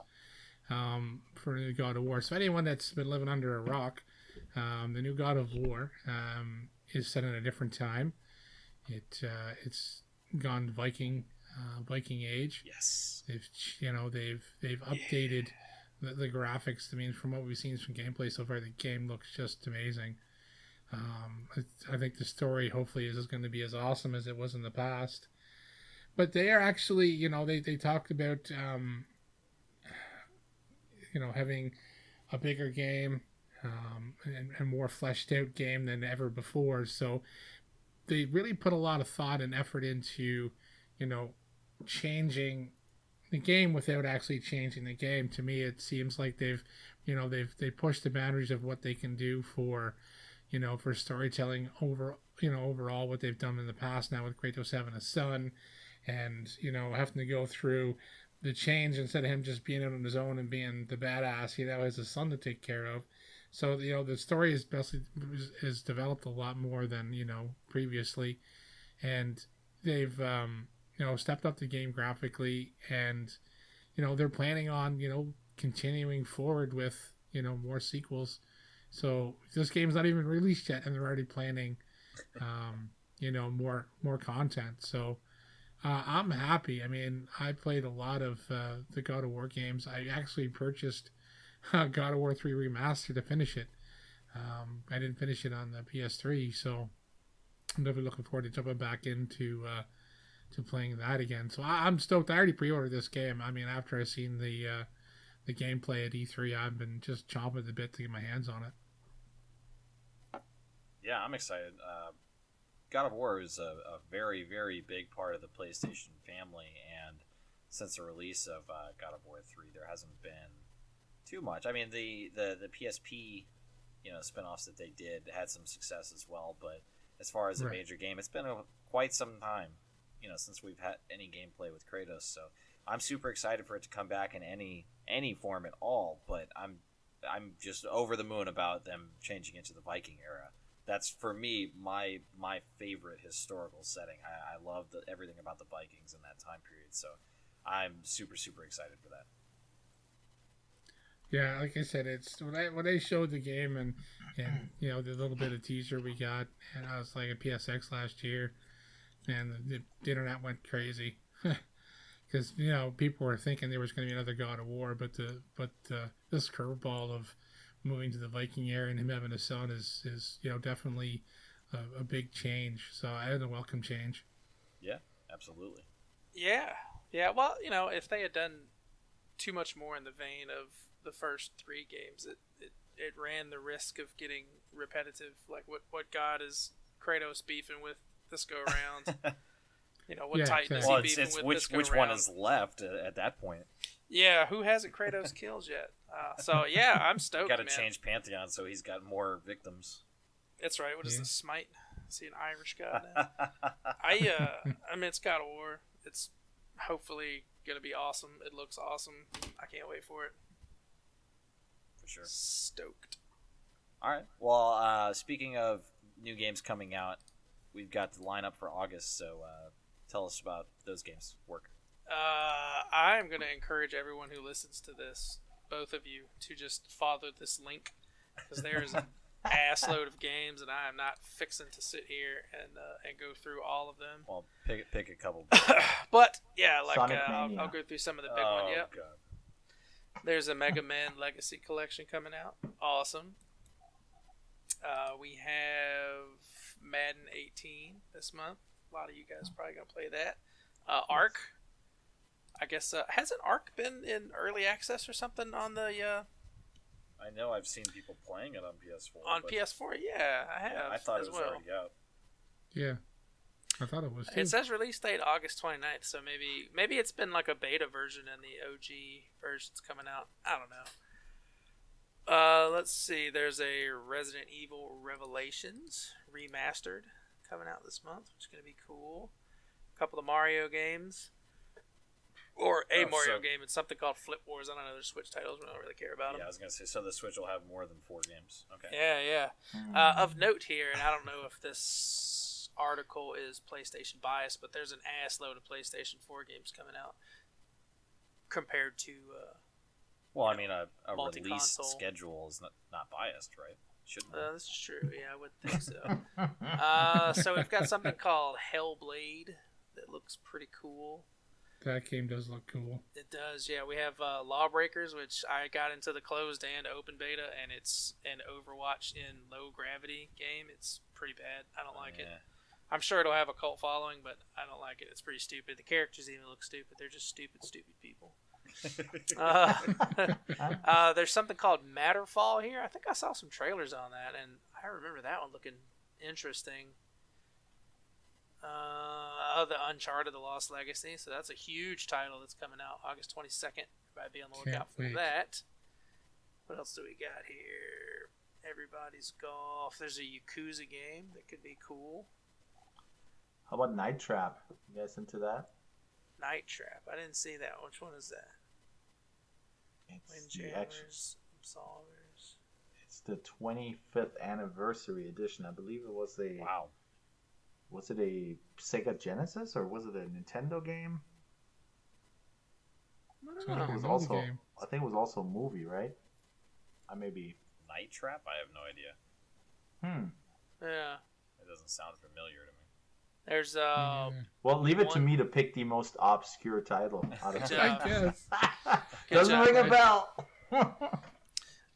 Speaker 3: for the God of War. So anyone that's been living under a rock, the new God of War is set in a different time. It's gone Viking age.
Speaker 1: Yes.
Speaker 3: They've updated the graphics. I mean, from what we've seen from gameplay so far, the game looks just amazing. I think the story hopefully is going to be as awesome as it was in the past. But they are actually, you know, they talked about, having a bigger game and more fleshed out game than ever before. So they really put a lot of thought and effort into, you know, changing the game without actually changing the game. To me, it seems like they've pushed the boundaries of what they can do for, you know, for storytelling overall what they've done in the past now with Kratos having a son and, you know, having to go through the change instead of him just being out on his own and being the badass he now has a son to take care of. So, you know, the story is developed a lot more than, you know, previously, and they've stepped up the game graphically, and, you know, they're planning on, you know, continuing forward with, you know, more sequels. So this game's not even released yet, and they're already planning, more content. So I'm happy. I mean, I played a lot of the God of War games. I actually purchased God of War 3 Remastered to finish it. I didn't finish it on the PS3, so I'm definitely looking forward to jumping back into to playing that again. So I'm stoked. I already pre-ordered this game. I mean, after I seen the gameplay at E3, I've been just chomping at the bit to get my hands on it.
Speaker 1: Yeah, I'm excited. God of War is a very, very big part of the PlayStation family, and since the release of God of War 3, there hasn't been too much. I mean, the PSP, you know, spinoffs that they did had some success as well, but as far as a major game, it's been quite some time, you know, since we've had any gameplay with Kratos. So I'm super excited for it to come back in any form at all. But I'm just over the moon about them changing into the Viking era. That's, for me, my favorite historical setting. I love everything about the Vikings in that time period. So I'm super, super excited for that.
Speaker 3: Yeah, like I said, it's when I showed the game and you know, the little bit of teaser we got, and I was like at PSX last year, and the internet went crazy because, you know, people were thinking there was going to be another God of War, but this curveball of moving to the Viking era and him having a son is you know, definitely a big change. So I had a welcome change.
Speaker 1: Yeah, Absolutely.
Speaker 2: Yeah. Yeah, well, if they had done too much more in the vein of the first 3 games, it ran the risk of getting repetitive. Like, what god is Kratos beefing with this go around? What Titan is he beefing with this go
Speaker 1: which
Speaker 2: around?
Speaker 1: one is left at that point?
Speaker 2: Yeah, who hasn't Kratos killed yet? So, yeah, I'm stoked,
Speaker 1: Got to
Speaker 2: man.
Speaker 1: change Pantheon so he's got more victims.
Speaker 2: That's right. What is the Smite? Is he an Irish god now? I mean, it's God of War. It's hopefully going to be awesome. It looks awesome. I can't wait for it.
Speaker 1: For sure.
Speaker 2: Stoked.
Speaker 1: All right. Well, speaking of new games coming out, we've got the lineup for August, so tell us about those games. Work.
Speaker 2: I'm going to encourage everyone who listens to this, both of you, to just follow this link, because there is an ass load of games, and I am not fixing to sit here and go through all of them.
Speaker 1: Well, pick a couple.
Speaker 2: But yeah, like I'll go through some of the big ones. Yep.
Speaker 1: God.
Speaker 2: There's a Mega Man Legacy Collection coming out. Awesome. We have Madden 18 this month. A lot of you guys probably gonna play that. Ark. I guess hasn't Ark been in early access or something on the?
Speaker 1: I know I've seen people playing it on PS4.
Speaker 2: On PS4, yeah, I have.
Speaker 1: Yeah, I thought
Speaker 2: as
Speaker 1: it was
Speaker 2: well.
Speaker 1: already out.
Speaker 3: Yeah, I thought it was too.
Speaker 2: It says release date August 29th, so maybe it's been like a beta version and the OG version's coming out. I don't know. Let's see. There's a Resident Evil Revelations remastered coming out this month, which is going to be cool. A couple of Mario games. Or Mario game. It's something called Flip Wars. I don't know. They're Switch titles. We don't really care about them.
Speaker 1: Yeah, I was going to say, so the Switch will have more than 4 games. Okay.
Speaker 2: Yeah. Of note here, and I don't know if this article is PlayStation biased, but there's an ass load of PlayStation 4 games coming out compared to...
Speaker 1: well, I mean, a release
Speaker 2: multi-console
Speaker 1: schedule is not biased, right? Shouldn't be.
Speaker 2: This is true. Yeah, I would think so. So we've got something called Hellblade that looks pretty cool.
Speaker 3: That game does look cool.
Speaker 2: It does, yeah. We have Lawbreakers, which I got into the closed and open beta, and it's an Overwatch in low gravity game. It's pretty bad. I don't like it. I'm sure it'll have a cult following, but I don't like it. It's pretty stupid. The characters even look stupid. They're just stupid people. There's something called Matterfall here. I think I saw some trailers on that, and I remember that one looking interesting. The Uncharted: The Lost Legacy. So that's a huge title that's coming out August 22nd. Everybody be on the lookout for that. What else do we got here? Everybody's Golf. There's a Yakuza game that could be cool.
Speaker 4: How about Night Trap? You guys into that?
Speaker 2: Night Trap. I didn't see that. Which one is that? Windjammers, Solvers.
Speaker 4: It's the 25th anniversary edition. I believe it was a...
Speaker 1: Wow.
Speaker 4: Was it a Sega Genesis or was it a Nintendo game?
Speaker 2: I don't know.
Speaker 4: It was also, I think it was also a movie, right? I may be...
Speaker 1: Night Trap? I have no idea.
Speaker 2: Yeah.
Speaker 1: It doesn't sound familiar to me.
Speaker 2: There's
Speaker 4: Well, leave it to me to pick the most obscure title out of
Speaker 2: Good
Speaker 3: I guess.
Speaker 4: Doesn't ring a bell.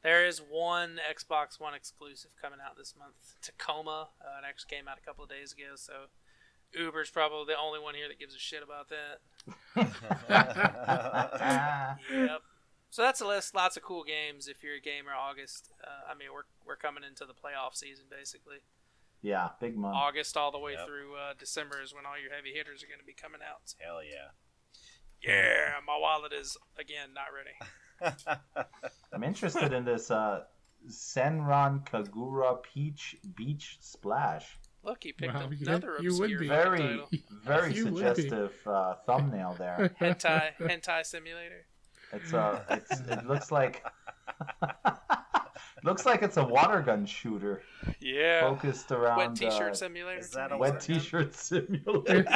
Speaker 2: There is one Xbox One exclusive coming out this month, Tacoma. It actually came out a couple of days ago, so Uber's probably the only one here that gives a shit about that. Yep. So that's a list. Lots of cool games if you're a gamer. August. I mean, we're coming into the playoff season basically.
Speaker 4: Yeah, big month.
Speaker 2: August all the way through December is when all your heavy hitters are going to be coming out. So.
Speaker 1: Hell yeah.
Speaker 2: Yeah, my wallet is again not ready.
Speaker 4: I'm interested in this Senran Kagura Peach Beach Splash.
Speaker 2: Look, he picked
Speaker 3: Wow,
Speaker 2: another
Speaker 3: you would
Speaker 2: obscure
Speaker 3: be.
Speaker 2: title.
Speaker 4: Very
Speaker 3: You would be.
Speaker 4: suggestive thumbnail there.
Speaker 2: Hentai Simulator.
Speaker 4: It looks like looks like it's a water gun shooter.
Speaker 2: Yeah.
Speaker 4: Focused around
Speaker 2: Wet T-shirt Simulator.
Speaker 1: Is that a
Speaker 4: Wet T-shirt Simulator.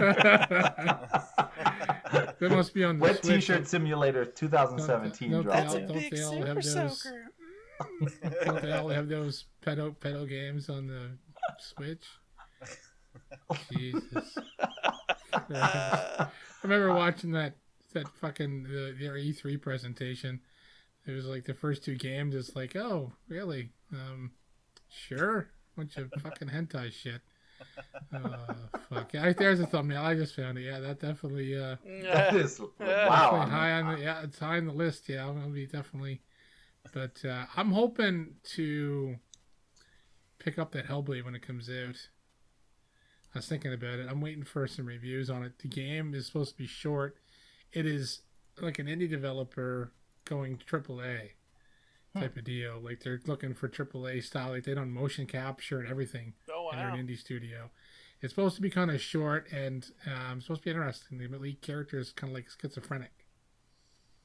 Speaker 3: That must be on the
Speaker 4: Wet
Speaker 3: Switch.
Speaker 4: T-shirt Simulator 2017
Speaker 3: Don't
Speaker 4: dropped.
Speaker 2: That's a
Speaker 3: Don't
Speaker 2: big
Speaker 3: they all
Speaker 2: super
Speaker 3: have those-
Speaker 2: soaker.
Speaker 3: Don't they all have those pedo games on the Switch? Jesus. I remember watching that fucking their E3 presentation. It was like the first 2 games. It's like, oh, really? Sure. Bunch of fucking hentai shit. Fuck. Yeah, there's a thumbnail. I just found it. Yeah, that definitely.
Speaker 4: That is wow.
Speaker 3: Definitely high on the, yeah, it's high on the list. Yeah, I'm gonna be definitely. But I'm hoping to pick up that Hellblade when it comes out. I was thinking about it. I'm waiting for some reviews on it. The game is supposed to be short. It is like an indie developer going AAA type of deal. Like they're looking for AAA style. Like they done motion capture and everything.
Speaker 2: Oh, wow.
Speaker 3: And they're an indie studio. It's supposed to be kind of short and supposed to be interesting. The lead character is kind of like schizophrenic.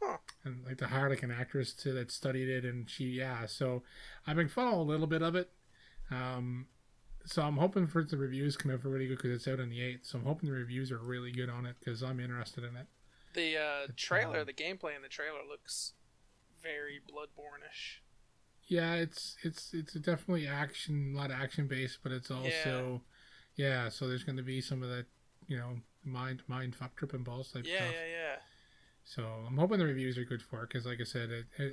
Speaker 2: Huh.
Speaker 3: And like they hired like an actress that studied it, and so I've been following a little bit of it. So I'm hoping for the reviews come out really good because it's out on the 8th. So I'm hoping the reviews are really good on it because I'm interested in it.
Speaker 2: The trailer, the gameplay in the trailer looks very Bloodborne-ish.
Speaker 3: Yeah, it's definitely action, a lot of action based, but it's also so there's going to be some of that, mind fuck tripping balls type stuff.
Speaker 2: Yeah.
Speaker 3: So I'm hoping the reviews are good for it because, like I said,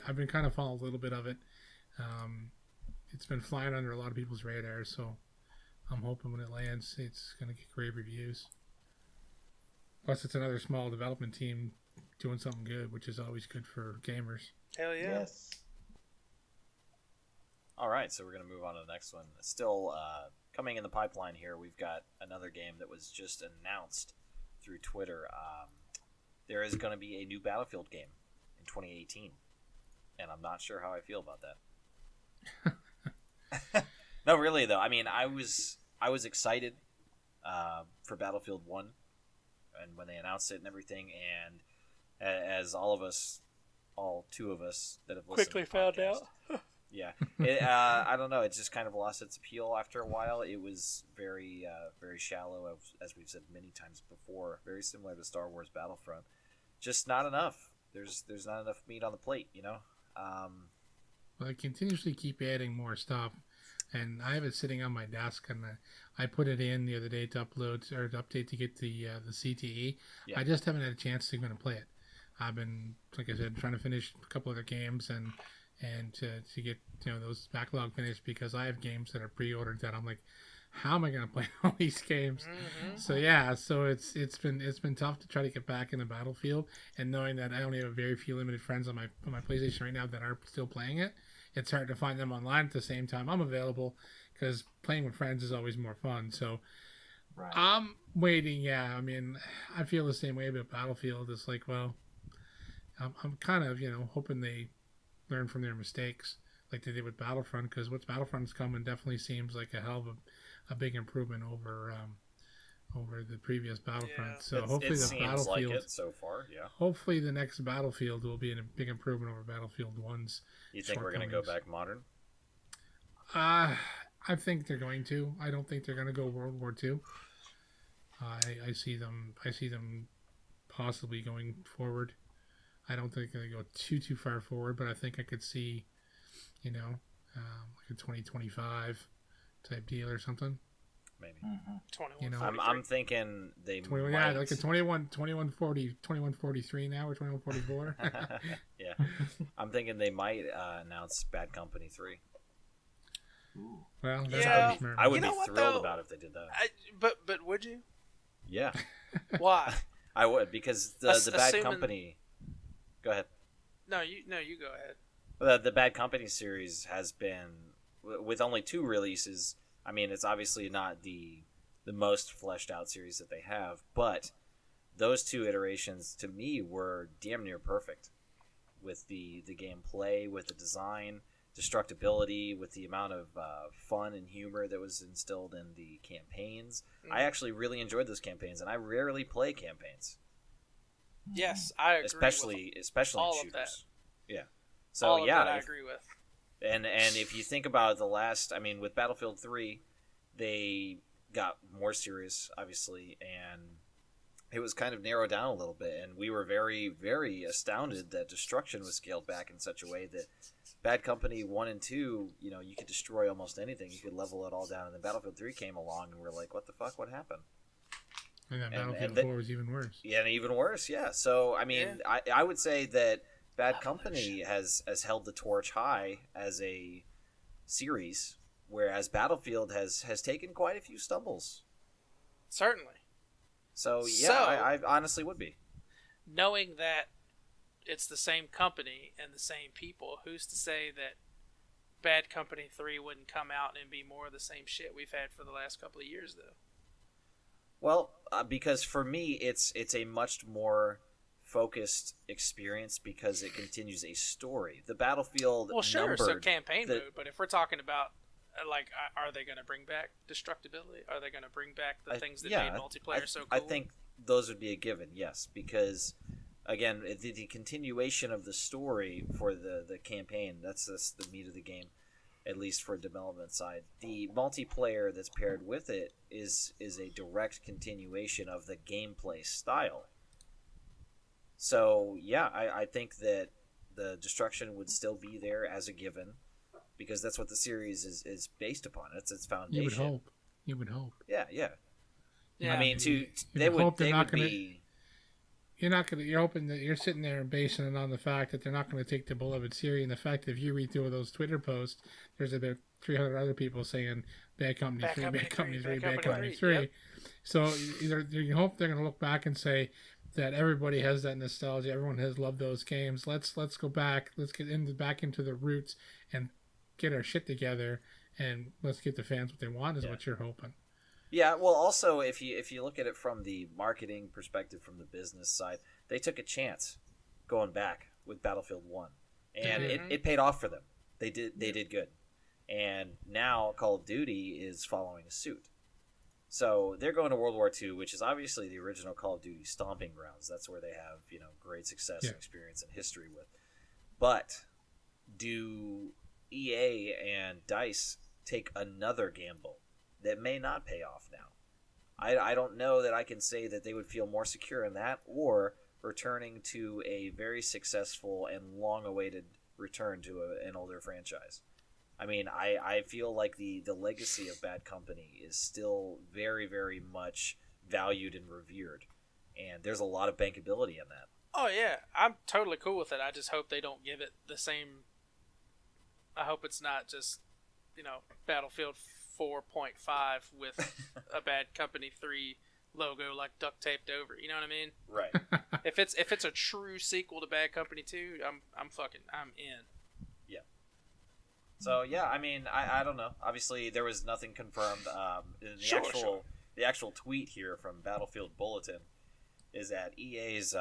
Speaker 3: I've been kind of following a little bit of it. It's been flying under a lot of people's radars, so I'm hoping when it lands, it's going to get great reviews. Plus, it's another small development team doing something good, which is always good for gamers.
Speaker 2: Hell yeah.
Speaker 4: Yes.
Speaker 1: All right, so we're going to move on to the next one. Still coming in the pipeline here, we've got another game that was just announced through Twitter. There is going to be a new Battlefield game in 2018, and I'm not sure how I feel about that. No, really though. I mean, I was excited for Battlefield 1, and when they announced it and everything, and as all two of us that have listened
Speaker 2: Quickly
Speaker 1: to the
Speaker 2: found
Speaker 1: podcast,
Speaker 2: out.
Speaker 1: yeah, I don't know. It just kind of lost its appeal after a while. It was very, very shallow, as we've said many times before. Very similar to Star Wars Battlefront. Just not enough. There's not enough meat on the plate,
Speaker 3: Well, I continuously keep adding more stuff, and I have it sitting on my desk, and I put it in the other day to upload or to update to get the CTE.
Speaker 1: Yeah.
Speaker 3: I just haven't had a chance to go and play it. I've been, like I said, trying to finish a couple other games and to get those backlog finished because I have games that are pre-ordered that I'm like, how am I going to play all these games?
Speaker 2: Mm-hmm.
Speaker 3: So it's been tough to try to get back into Battlefield, and knowing that I only have very few limited friends on my PlayStation right now that are still playing it. It's hard to find them online at the same time I'm available because playing with friends is always more fun. So
Speaker 4: Right.
Speaker 3: I'm waiting. Yeah, I mean, I feel the same way about Battlefield. It's like, well, I'm kind of hoping they learn from their mistakes like they did with Battlefront, because what's Battlefront's coming definitely seems like a hell of a big improvement over the previous Battlefront.
Speaker 2: Yeah.
Speaker 3: So hopefully
Speaker 1: it
Speaker 3: the
Speaker 1: seems
Speaker 3: Battlefield,
Speaker 1: like it so far, yeah.
Speaker 3: hopefully the next Battlefield will be a big improvement over Battlefield 1's.
Speaker 1: You think we're going to go back modern?
Speaker 3: I think they're going to. I don't think they're going to go World War II. I see them possibly going forward. I don't think they're going to go too far forward, but I think I could see, like a 2025 type deal or something.
Speaker 1: Maybe.
Speaker 2: Mm-hmm.
Speaker 3: 21.
Speaker 1: I'm thinking they
Speaker 3: 21,
Speaker 1: might.
Speaker 3: yeah, like a 2143 now or 2144.
Speaker 1: Yeah. I'm thinking they might announce Bad Company 3.
Speaker 4: Ooh.
Speaker 3: Well,
Speaker 2: Yeah.
Speaker 1: I would
Speaker 2: You know
Speaker 1: be
Speaker 2: what,
Speaker 1: thrilled
Speaker 2: though?
Speaker 1: about if they did that.
Speaker 2: But would you?
Speaker 1: Yeah,
Speaker 2: Why?
Speaker 1: I would, because the Bad
Speaker 2: Assuming-
Speaker 1: Company. Go ahead.
Speaker 2: No, you go ahead.
Speaker 1: The Bad Company series has been, with only 2 releases. I mean, it's obviously not the most fleshed out series that they have, but those 2 iterations to me were damn near perfect, with the gameplay, with the design, destructibility, with the amount of fun and humor that was instilled in the campaigns. I actually really enjoyed those campaigns, and I rarely play campaigns,
Speaker 2: Yes, I agree.
Speaker 1: especially
Speaker 2: all
Speaker 1: in
Speaker 2: of
Speaker 1: shooters.
Speaker 2: that.
Speaker 1: Yeah. So
Speaker 2: All of
Speaker 1: yeah,
Speaker 2: that I agree with.
Speaker 1: And if you think about the last, I mean, with Battlefield 3, they got more serious, obviously, and it was kind of narrowed down a little bit, and we were very, very astounded that destruction was scaled back in such a way that Bad Company 1 and 2, you could destroy almost anything. You could level it all down, and then Battlefield 3 came along, and we're like, what the fuck? What happened?
Speaker 3: And then
Speaker 1: And-
Speaker 3: Battlefield
Speaker 1: and
Speaker 3: 4 was even worse.
Speaker 1: Yeah, and even worse, yeah. So, I mean, I would say that Bad Company has held the torch high as a series Whereas Battlefield has taken quite a few stumbles.
Speaker 2: Certainly.
Speaker 1: So yeah,
Speaker 2: So-
Speaker 1: I honestly would be.
Speaker 2: Knowing that it's the same company and the same people, who's to say that Bad Company 3 wouldn't come out and be more of the same shit we've had for the last couple of years, though?
Speaker 1: Well, because for me, it's a much more focused experience because it continues a story. The Battlefield,
Speaker 2: Well, sure, so
Speaker 1: numbered
Speaker 2: campaign
Speaker 1: the-
Speaker 2: mode, but if we're talking about, like, are they going to bring back destructibility? Are they going to bring back the things that made multiplayer so cool?
Speaker 1: I think those would be a given, yes, because again, the continuation of the story for the campaign, that's the meat of the game, at least for development side. The multiplayer that's paired with it is a direct continuation of the gameplay style. So yeah, I think that the destruction would still be there as a given because that's what the series is based upon. It's its foundation.
Speaker 3: You would hope.
Speaker 1: Yeah.
Speaker 2: Yeah.
Speaker 1: I mean,
Speaker 3: You
Speaker 1: they
Speaker 3: hope
Speaker 1: would
Speaker 3: they're not gonna-
Speaker 1: be.
Speaker 3: You're hoping that you're sitting there and basing it on the fact that they're not going to take the beloved series, and the fact that if you read through those Twitter posts, there's about 300 other people saying Bad Company 3, Bad Company 3, Bad Company 3.
Speaker 2: Yep.
Speaker 3: So you hope they're going to look back and say that everybody has that nostalgia, everyone has loved those games. Let's go back, let's get back into the roots and get our shit together, and let's get the fans what they want. Is what you're hoping.
Speaker 1: Yeah, well, also if you look at it from the marketing perspective, from the business side, they took a chance going back with Battlefield 1, and it paid off for them. They did good, and now Call of Duty is following suit. So they're going to World War II, which is obviously the original Call of Duty stomping grounds. That's where they have great success and experience and history with. But do EA and DICE take another gamble that may not pay off now? I don't know that I can say that they would feel more secure in that or returning to a very successful and long-awaited return to an older franchise. I mean, I feel like the legacy of Bad Company is still very, very much valued and revered, and there's a lot of bankability in that.
Speaker 2: Oh, yeah. I'm totally cool with it. I just hope they don't give it the same... I hope it's not just, Battlefield 4.5 with a Bad Company 3 logo like duct taped over. You know what I mean?
Speaker 1: Right.
Speaker 2: If it's a true sequel to Bad Company 2, I'm in.
Speaker 1: Yeah. So yeah, I mean, I don't know. Obviously, there was nothing confirmed. The actual tweet here from Battlefield Bulletin is at EA's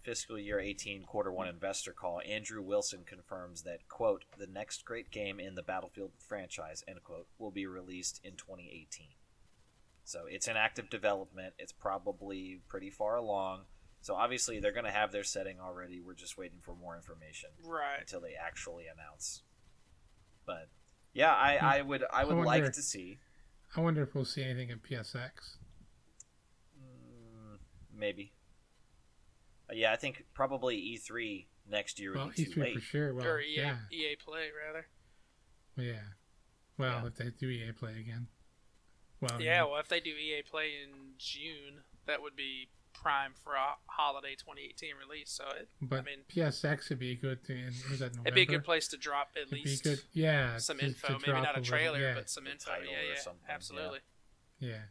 Speaker 1: fiscal year 18 quarter one investor call. Andrew Wilson confirms that, quote, the next great game in the Battlefield franchise, end quote, will be released in 2018. So it's in active development. It's probably pretty far along. So obviously they're going to have their setting already. We're just waiting for more information until they actually announce. But yeah, I would like to see.
Speaker 3: I wonder if we'll see anything in PSX.
Speaker 1: Maybe. Yeah, I think probably E3 next year would be too
Speaker 3: E3
Speaker 1: late.
Speaker 3: for sure. Well,
Speaker 2: or EA Play, rather.
Speaker 3: Yeah. Well, if they do EA Play again. Well,
Speaker 2: if they do EA Play in June, that would be prime for a holiday 2018 release. So,
Speaker 3: PSX would be a good thing. Was that November?
Speaker 2: It'd be a good place to drop at least some info. Maybe not a trailer, but some info. Yeah, absolutely.
Speaker 3: Yeah,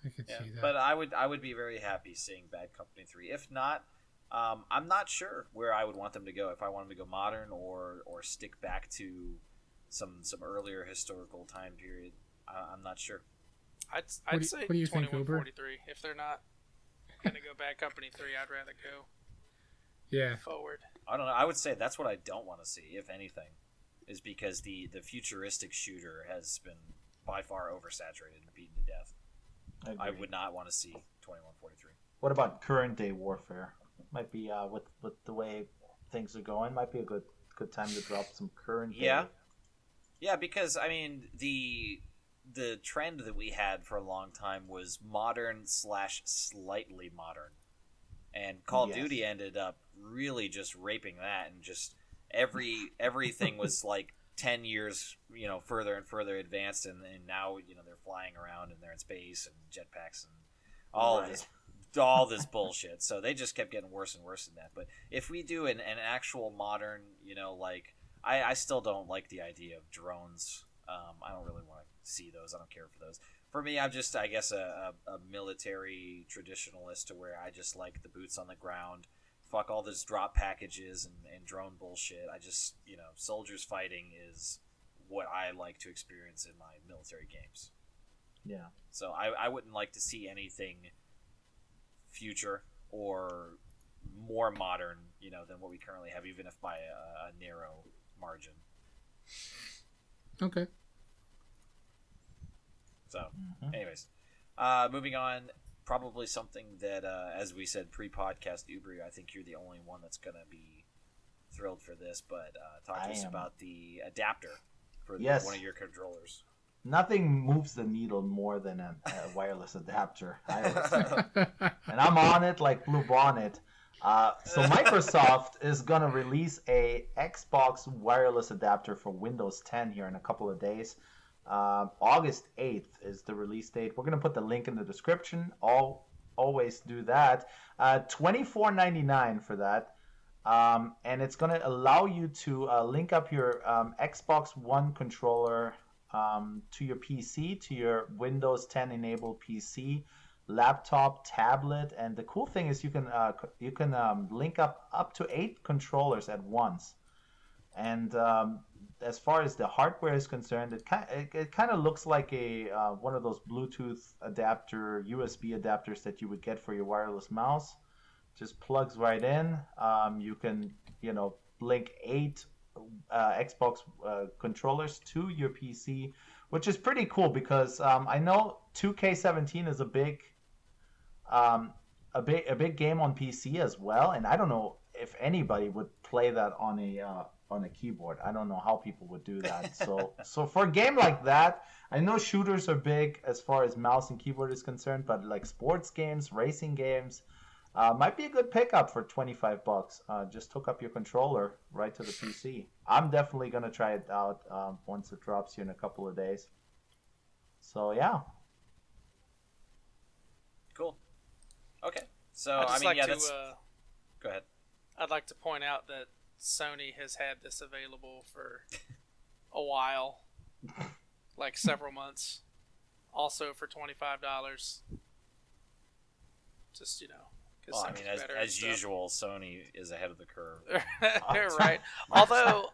Speaker 3: I could see that.
Speaker 1: But I would be very happy seeing Bad Company 3. If not, I'm not sure where I would want them to go. If I want them to go modern or stick back to some earlier historical time period, I'm not sure.
Speaker 2: I'd say
Speaker 3: what do you think, Uber?
Speaker 2: 2143. If they're not going to go Bad Company 3, I'd rather go forward.
Speaker 1: I don't know. I would say that's what I don't want to see, if anything, is because the futuristic shooter has been by far oversaturated and beaten to death. I would not want to see 2143.
Speaker 4: What about current day warfare? Might be with the way things are going. Might be a good time to drop some current day.
Speaker 1: Yeah, because I mean the trend that we had for a long time was modern / slightly modern, and Call of Duty ended up really just raping that, and just everything was like 10 years further and further advanced, and now they're flying around and they're in space and jetpacks and all this bullshit. So they just kept getting worse and worse than that. But if we do an actual modern, I still don't like the idea of drones. I don't really want to see those. I don't care for those. For me, I'm just, I guess, a military traditionalist to where I just like the boots on the ground. Fuck all this drop packages and drone bullshit. I just, soldiers fighting is what I like to experience in my military games.
Speaker 4: Yeah.
Speaker 1: So I wouldn't like to see anything future or more modern, than what we currently have, even if by a narrow margin.
Speaker 3: Okay.
Speaker 1: So, anyways, moving on, probably something that, as we said pre-podcast, Ubery, I think you're the only one that's going to be thrilled for this, but talk to us about the adapter for one of your controllers.
Speaker 4: Nothing moves the needle more than a wireless adapter. And I'm on it like Blue Bonnet. So Microsoft is going to release a Xbox wireless adapter for Windows 10 here in a couple of days. August 8th is the release date. We're going to put the link in the description. Always do that. $24.99 for that. And it's going to allow you to link up your Xbox One controller to your PC, to your Windows 10 enabled PC, laptop, tablet, and the cool thing is you can link up to 8 controllers at once. And as far as the hardware is concerned, it kind of looks like a one of those Bluetooth adapter, USB adapters that you would get for your wireless mouse. Just plugs right in. You can link 8 Xbox controllers to your PC, which is pretty cool because I know 2K17 is a big game on PC as well, and I don't know if anybody would play that on a keyboard. I don't know how people would do that. So for a game like that, I know shooters are big as far as mouse and keyboard is concerned, but like sports games, racing games, might be a good pickup for $25. Just hook up your controller right to the PC. I'm definitely gonna try it out once it drops here in a couple of days. So yeah.
Speaker 1: Cool. Okay. So go ahead.
Speaker 2: I'd like to point out that Sony has had this available for a while, like several months, also for $25. Just
Speaker 1: well, I mean, as usual, Sony is ahead of the curve.
Speaker 2: Right. Although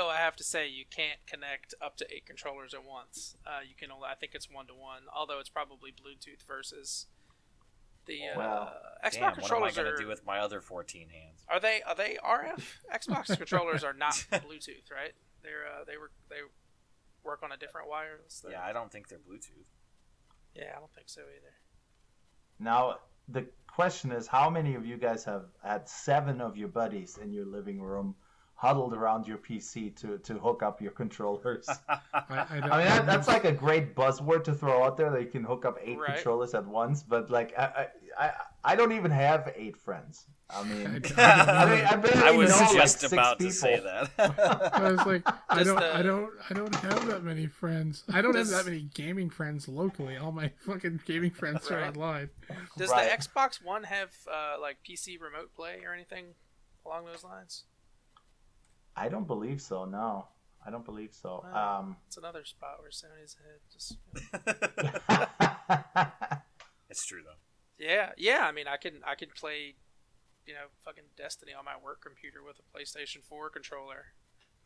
Speaker 2: I have to say, you can't connect up to 8 controllers at once. You can only, I think it's 1-1. Although it's probably Bluetooth versus the Xbox controllers.
Speaker 1: What am I going to do with my other 14 hands?
Speaker 2: Are they RF? Xbox controllers are not Bluetooth, right? They work on a different wireless thing.
Speaker 1: Yeah, I don't think they're Bluetooth.
Speaker 2: Yeah, I don't think so either.
Speaker 4: Now, the question is, how many of you guys have had 7 of your buddies in your living room huddled around your PC to hook up your controllers? I mean, that's like a great buzzword to throw out there, that you can hook up 8 controllers at once. But like, I don't even have 8 friends. I mean, I barely
Speaker 1: I was
Speaker 4: know
Speaker 1: just
Speaker 4: like 6
Speaker 1: about
Speaker 4: people.
Speaker 1: to say that.
Speaker 3: I was like, I don't have that many friends. I don't have that many gaming friends locally. All my fucking gaming friends are online.
Speaker 2: Does the Xbox One have like PC remote play or anything along those lines?
Speaker 4: I don't believe so. No, I don't believe so.
Speaker 2: It's another spot where Sony's ahead.
Speaker 1: It's true though.
Speaker 2: Yeah. I mean, I can play, fucking Destiny on my work computer with a PlayStation 4 controller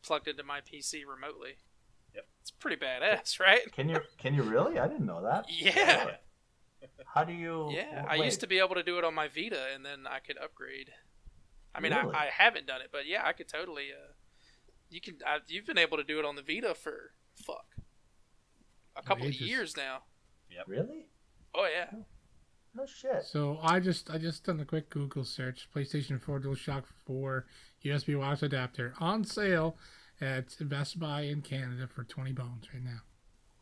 Speaker 2: plugged into my PC remotely.
Speaker 1: Yep,
Speaker 2: it's pretty badass, right?
Speaker 4: Can you really? I didn't know that.
Speaker 2: Yeah.
Speaker 4: How do you?
Speaker 2: Yeah, I used to be able to do it on my Vita, and then I could upgrade. I mean, really? I haven't done it, but yeah, I could totally. You've been able to do it on the Vita for a couple of years now.
Speaker 1: Yep.
Speaker 4: Really?
Speaker 2: Oh yeah.
Speaker 4: No shit.
Speaker 3: So I just done a quick Google search. PlayStation 4 DualShock 4 USB wireless adapter on sale at Best Buy in Canada for 20 bones right now.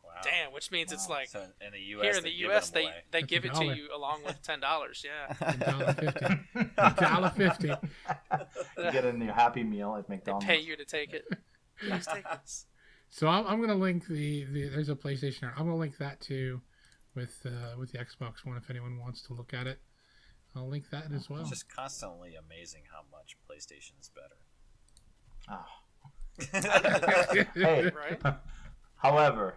Speaker 1: Wow.
Speaker 2: Damn, which means it's like
Speaker 1: so in the US,
Speaker 2: here in the US they
Speaker 3: That's
Speaker 2: give it to you along with $10. Yeah.
Speaker 3: $1.50. $1.50.
Speaker 4: You get in your Happy Meal at McDonald's.
Speaker 2: They pay you to take it. Please take this.
Speaker 3: So I'm gonna link the there's a PlayStation. I'm gonna link that too. With the Xbox One, if anyone wants to look at it, I'll link that as well.
Speaker 1: It's just constantly amazing how much PlayStation is better.
Speaker 4: Hey,
Speaker 2: right?
Speaker 4: However,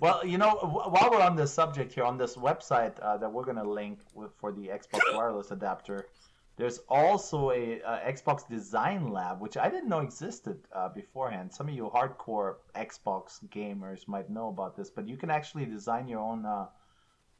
Speaker 4: Well, while we're on this subject here, on this website that we're going to link for the Xbox Wireless adapter, there's also a Xbox Design Lab, which I didn't know existed beforehand. Some of you hardcore Xbox gamers might know about this, but you can actually design your own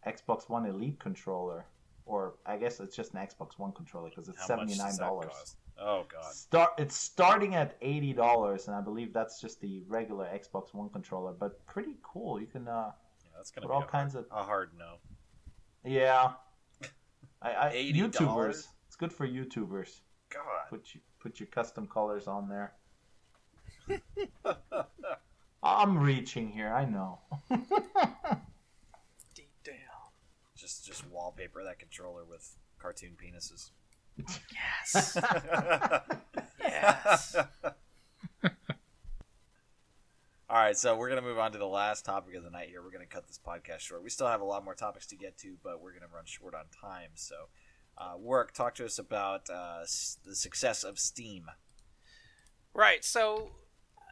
Speaker 4: Xbox One Elite controller, or I guess it's just an Xbox One controller because it's
Speaker 1: How much does
Speaker 4: $79.
Speaker 1: that cost? Oh god.
Speaker 4: It's starting at $80, and I believe that's just the regular Xbox One controller. But pretty cool. You can
Speaker 1: Yeah, that's gonna
Speaker 4: put
Speaker 1: be
Speaker 4: all kinds of
Speaker 1: a hard no.
Speaker 4: yeah.
Speaker 1: $80?
Speaker 4: YouTubers. It's good for YouTubers.
Speaker 1: God.
Speaker 4: Put your custom colors on there. I'm reaching here. I know.
Speaker 2: Deep down.
Speaker 1: Just wallpaper that controller with cartoon penises.
Speaker 2: Yes. Yes.
Speaker 1: All right, so we're going to move on to the last topic of the night here. We're going to cut this podcast short. We still have a lot more topics to get to, but we're going to run short on time. So, Work, talk to us about the success of Steam.
Speaker 2: Right. So,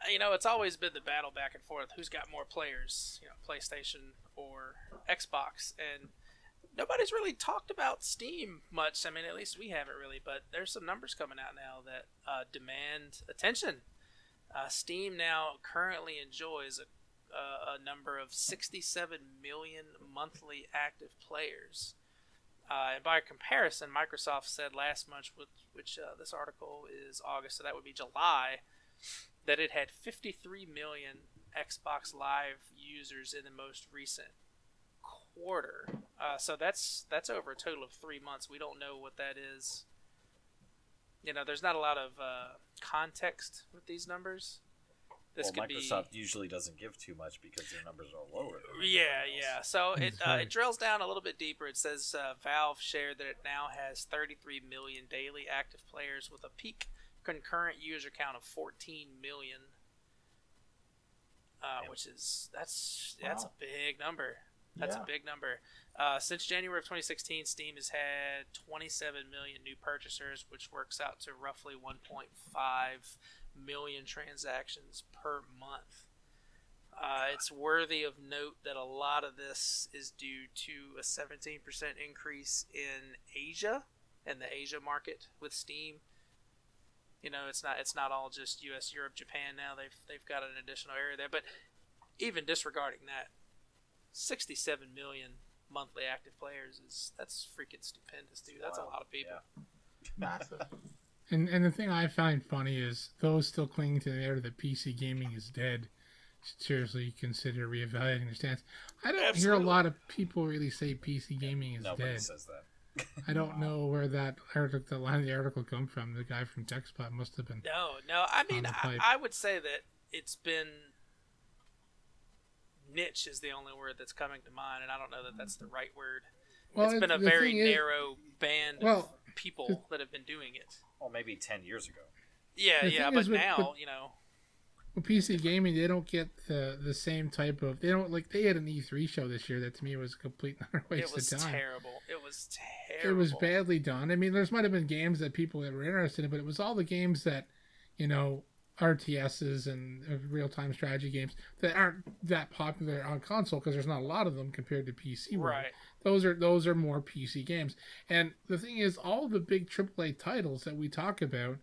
Speaker 2: it's always been the battle back and forth. Who's got more players? PlayStation or Xbox? And nobody's really talked about Steam much. I mean, at least we haven't really. But there's some numbers coming out now that demand attention. Steam now currently enjoys a number of 67 million monthly active players. And by comparison, Microsoft said last month, which this article is August, so that would be July, that it had 53 million Xbox Live users in the most recent quarter. So that's over a total of 3 months. We don't know what that is. There's not a lot of context with these numbers.
Speaker 1: Microsoft usually doesn't give too much because their numbers are lower.
Speaker 2: Yeah. So it drills down a little bit deeper. It says Valve shared that it now has 33 million daily active players with a peak concurrent user count of 14 million, which is that's a big number. That's a big number. Since January of 2016, Steam has had 27 million new purchasers, which works out to roughly 1.5 million transactions per month. It's worthy of note that a lot of this is due to a 17% increase in Asia and the Asia market with Steam. It's not all just US, Europe, Japan now. They've got an additional area there, but even disregarding that, 67 million monthly active players that's freaking stupendous, dude. That's a lot of people.
Speaker 1: Yeah.
Speaker 4: Massive.
Speaker 3: And the thing I find funny is those still clinging to the narrative that PC gaming is dead should seriously consider reevaluating their stance. I don't hear a lot of people really say PC gaming is
Speaker 1: Nobody
Speaker 3: dead.
Speaker 1: says that.
Speaker 3: I don't know where that line of the article come from. The guy from TechSpot must have been.
Speaker 2: No. I mean, I would say that it's been niche is the only word that's coming to mind, and I don't know that that's the right word.
Speaker 3: Well,
Speaker 2: it's been a very narrow band of people that have been doing it.
Speaker 1: Well, maybe 10 years ago.
Speaker 2: Yeah, but now,
Speaker 3: With PC gaming, they don't get the same type of. They don't they had an E3 show this year that to me was a complete waste of time.
Speaker 2: It was terrible.
Speaker 3: It was badly done. I mean, there might have been games that people that were interested in, but it was all the games that, RTSs and real-time strategy games that aren't that popular on console because there's not a lot of them compared to PC.
Speaker 2: Right.
Speaker 3: Those are more PC games. And the thing is, all the big AAA titles that we talk about,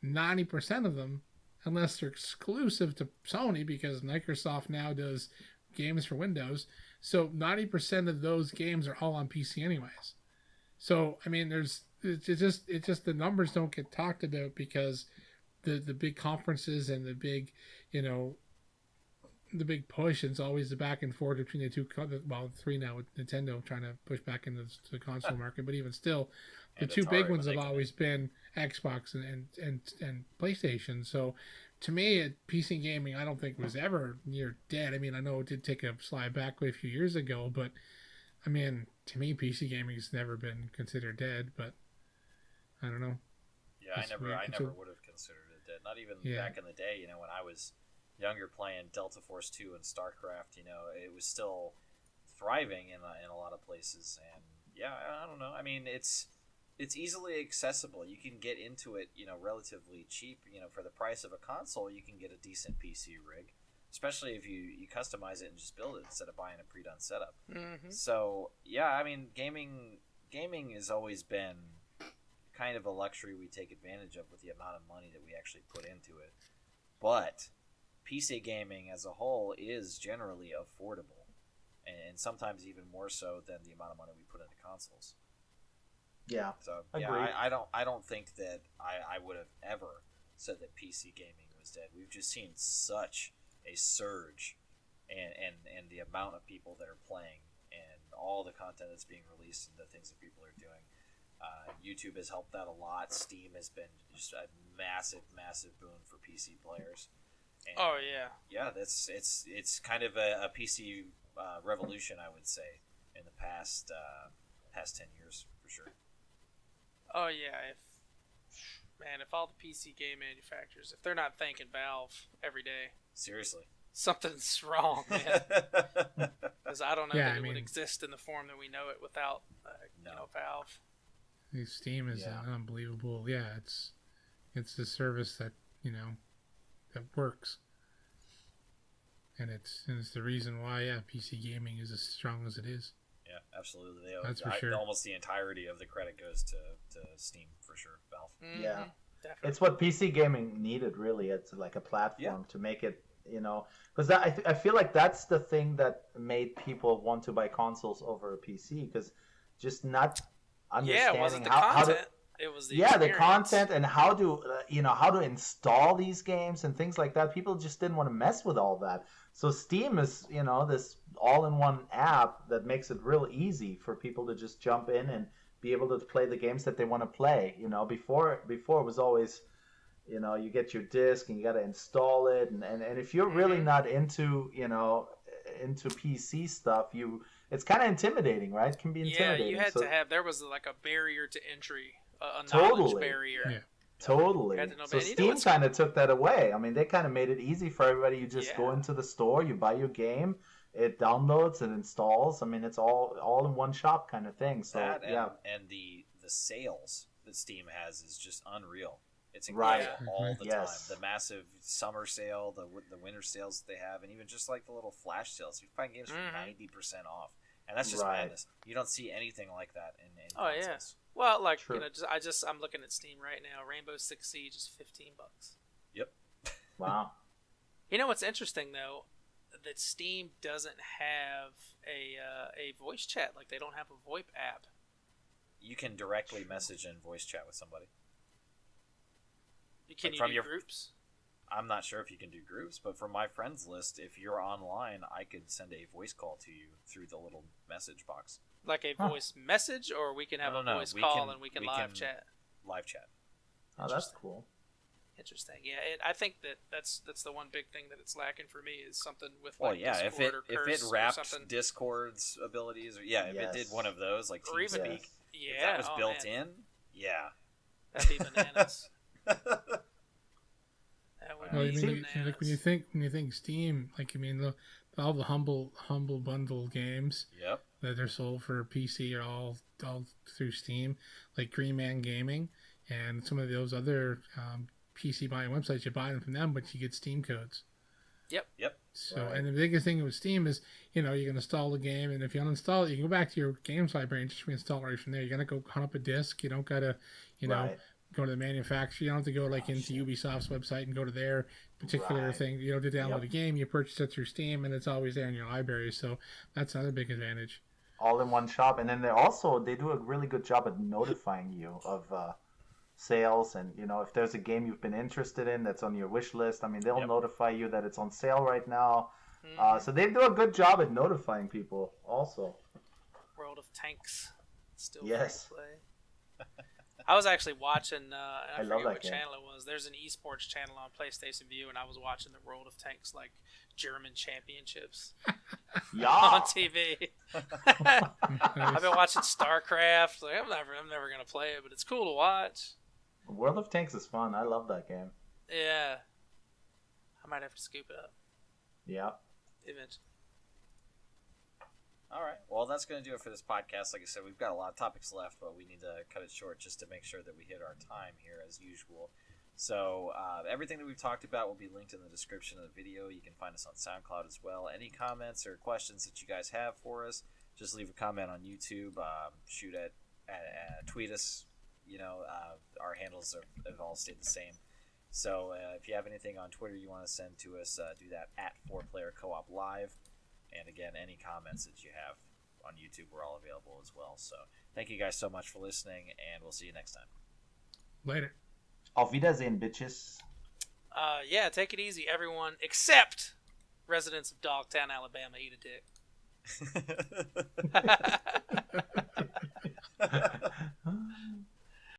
Speaker 3: 90% of them, unless they're exclusive to Sony, because Microsoft now does games for Windows, so 90% of those games are all on PC anyways. So I mean, it's just the numbers don't get talked about because the big conferences and the big the big push is always the back and forth between the two. Well, three now with Nintendo trying to push back into the console market, but even still, the two big ones have always been Xbox and PlayStation. So, to me, PC gaming, I don't think was ever near dead. I mean, I know it did take a slide back a few years ago, but I mean, to me, PC gaming has never been considered dead. But I don't know.
Speaker 1: Yeah, I never would have considered it dead. Not even back in the day. When I was younger playing Delta Force 2 and StarCraft, it was still thriving in a lot of places. And yeah, I don't know. I mean, it's easily accessible. You can get into it, relatively cheap. For the price of a console, you can get a decent PC rig. especially if you customize it and just build it instead of buying a pre-done setup.
Speaker 2: Mm-hmm.
Speaker 1: So yeah, I mean, gaming has always been kind of a luxury we take advantage of with the amount of money that we actually put into it. But PC gaming as a whole is generally affordable, and sometimes even more so than the amount of money we put into consoles.
Speaker 4: Yeah.
Speaker 1: So
Speaker 4: Agreed.
Speaker 1: yeah, I don't think that I would have ever said that PC gaming was dead. We've just seen such a surge and the amount of people that are playing and all the content that's being released and the things that people are doing. YouTube has helped that a lot. Steam has been just a massive boon for PC players. And
Speaker 2: Oh yeah.
Speaker 1: yeah, it's kind of a PC revolution, I would say, in the past 10 years for sure.
Speaker 2: Oh yeah. If all the PC game manufacturers, if they're not thanking Valve every day,
Speaker 1: Seriously.
Speaker 2: something's wrong, man. Because I don't know
Speaker 3: Yeah,
Speaker 2: that
Speaker 3: I
Speaker 2: it would
Speaker 3: mean-
Speaker 2: exist in the form that we know it without,
Speaker 1: No.
Speaker 2: Valve.
Speaker 3: Steam is
Speaker 4: Yeah.
Speaker 3: an unbelievable. Yeah, it's a service that that works, and it's the reason why PC gaming is as strong as it is.
Speaker 1: Yeah, absolutely.
Speaker 3: That's for sure.
Speaker 1: Almost the entirety of the credit goes to Steam for sure. Valve.
Speaker 2: Mhm,
Speaker 4: Yeah.
Speaker 2: definitely.
Speaker 4: It's what PC gaming needed, really. It's like a platform to make it, because I feel like that's the thing that made people want to buy consoles over a PC, because just not understanding
Speaker 2: it wasn't the
Speaker 4: how
Speaker 2: content.
Speaker 4: to,
Speaker 2: It was the
Speaker 4: the
Speaker 2: experience.
Speaker 4: content and how to how to install these games and things like that. People just didn't want to mess with all that. So Steam is this all-in-one app that makes it real easy for people to just jump in and be able to play the games that they want to play. Before it was always you get your disc and you got to install it, and if you're really not into into PC stuff, it's kind of intimidating, right? It can be
Speaker 2: Yeah,
Speaker 4: intimidating.
Speaker 2: you had
Speaker 4: So-
Speaker 2: to have. There was like a barrier to entry, a knowledge
Speaker 4: Totally.
Speaker 2: barrier.
Speaker 3: Yeah.
Speaker 4: Totally.
Speaker 2: You had to know,
Speaker 4: So
Speaker 2: man, you know
Speaker 4: Steam
Speaker 2: what's-
Speaker 4: kind of took that away. I mean, they kind of made it easy for everybody. You just go
Speaker 2: Yeah.
Speaker 4: into the store, you buy your game, it downloads, it installs. I mean, it's all in one shop kind of thing. So
Speaker 1: That
Speaker 4: yeah,
Speaker 1: and the sales that Steam has is just unreal. It's
Speaker 4: Right.
Speaker 1: incredible all the
Speaker 4: Yes.
Speaker 1: time. The massive summer sale, the winter sales that they have, and even just like the little flash sales. You find games for 90% off, and that's just
Speaker 4: Right.
Speaker 1: madness. You don't see anything like that in
Speaker 2: Oh, yeah.
Speaker 1: consoles.
Speaker 2: Well, like
Speaker 4: True.
Speaker 2: I'm looking at Steam right now. Rainbow Six Siege is $15.
Speaker 1: Yep.
Speaker 4: wow.
Speaker 2: You know what's interesting though? That Steam doesn't have a voice chat. Like they don't have a VoIP app.
Speaker 1: You can directly message and voice chat with somebody.
Speaker 2: Can
Speaker 1: Like
Speaker 2: you
Speaker 1: from
Speaker 2: do
Speaker 1: your-
Speaker 2: groups?
Speaker 1: I'm not sure if you can do groups, but from my friends list, if you're online, I could send a voice call to you through the little message box.
Speaker 2: Like a voice message, or we can have
Speaker 1: No,
Speaker 2: a
Speaker 1: no,
Speaker 2: voice
Speaker 1: we
Speaker 2: call
Speaker 1: can-
Speaker 2: and we can
Speaker 1: we
Speaker 2: live
Speaker 1: can-
Speaker 2: chat.
Speaker 1: Live chat.
Speaker 4: Oh, that's cool.
Speaker 2: Interesting. Yeah, I think that's the one big thing that it's lacking for me is something with
Speaker 1: Well,
Speaker 2: like
Speaker 1: yeah, if
Speaker 2: Discord
Speaker 1: it
Speaker 2: or
Speaker 1: if
Speaker 2: Curse
Speaker 1: it
Speaker 2: or
Speaker 1: wrapped
Speaker 2: something.
Speaker 1: Discord's abilities, or if it did
Speaker 4: Yes.
Speaker 1: one of those like
Speaker 2: Or even-
Speaker 1: TeamSpeak,
Speaker 2: Yeah,
Speaker 1: if that was
Speaker 2: oh,
Speaker 1: built
Speaker 2: man.
Speaker 1: in, yeah.
Speaker 2: That'd be bananas. That would
Speaker 3: Well,
Speaker 2: be
Speaker 3: I mean,
Speaker 2: bananas.
Speaker 3: like when you think Steam, like all the humble bundle games
Speaker 1: Yep.
Speaker 3: that are sold for PC are all through Steam, like Green Man Gaming and some of those other PC buying websites. You buy them from them, but you get Steam codes.
Speaker 1: Yep.
Speaker 3: So,
Speaker 4: Right.
Speaker 3: and the biggest thing with Steam is, you can install the game, and if you uninstall it, you can go back to your games library and just reinstall it right from there. You're gonna go hunt up a disc. You don't gotta,
Speaker 4: Right.
Speaker 3: go to the manufacturer. You don't have to go into Ubisoft's website and go to their particular
Speaker 4: Right.
Speaker 3: thing. To download
Speaker 4: Yep.
Speaker 3: a game, you purchase it through Steam, and it's always there in your library. So that's another big advantage.
Speaker 4: All in one shop, and then they do a really good job at notifying you of sales, and if there's a game you've been interested in that's on your wish list, I mean, they'll
Speaker 1: Yep.
Speaker 4: notify you that it's on sale right now.
Speaker 2: Mhm.
Speaker 4: So they do a good job at notifying people also.
Speaker 2: World of Tanks still
Speaker 4: Yes.
Speaker 2: free to play. I was actually watching. I
Speaker 4: love
Speaker 2: forget
Speaker 4: that
Speaker 2: what
Speaker 4: game.
Speaker 2: channel it was. There's an esports channel on PlayStation View, and I was watching the World of Tanks like German championships
Speaker 4: Yeah.
Speaker 2: on TV. I've been watching StarCraft. Like, I'm never gonna play it, but it's cool to watch.
Speaker 4: World of Tanks is fun. I love that game.
Speaker 2: Yeah, I might have to scoop it up
Speaker 4: Yeah.
Speaker 2: eventually.
Speaker 1: All right. Well, that's going to do it for this podcast. Like I said, we've got a lot of topics left, but we need to cut it short just to make sure that we hit our time here as usual. So everything that we've talked about will be linked in the description of the video. You can find us on SoundCloud as well. Any comments or questions that you guys have for us, just leave a comment on YouTube. Shoot at tweet us. Our handles have all stayed the same. So if you have anything on Twitter you want to send to us, do that at 4Player Co-op Live. And again, any comments that you have on YouTube, we're all available as well. So thank you guys so much for listening, and we'll see you next time.
Speaker 3: Later.
Speaker 4: Auf Wiedersehen, bitches.
Speaker 2: Yeah, take it easy, everyone, except residents of Dogtown, Alabama. Eat a dick.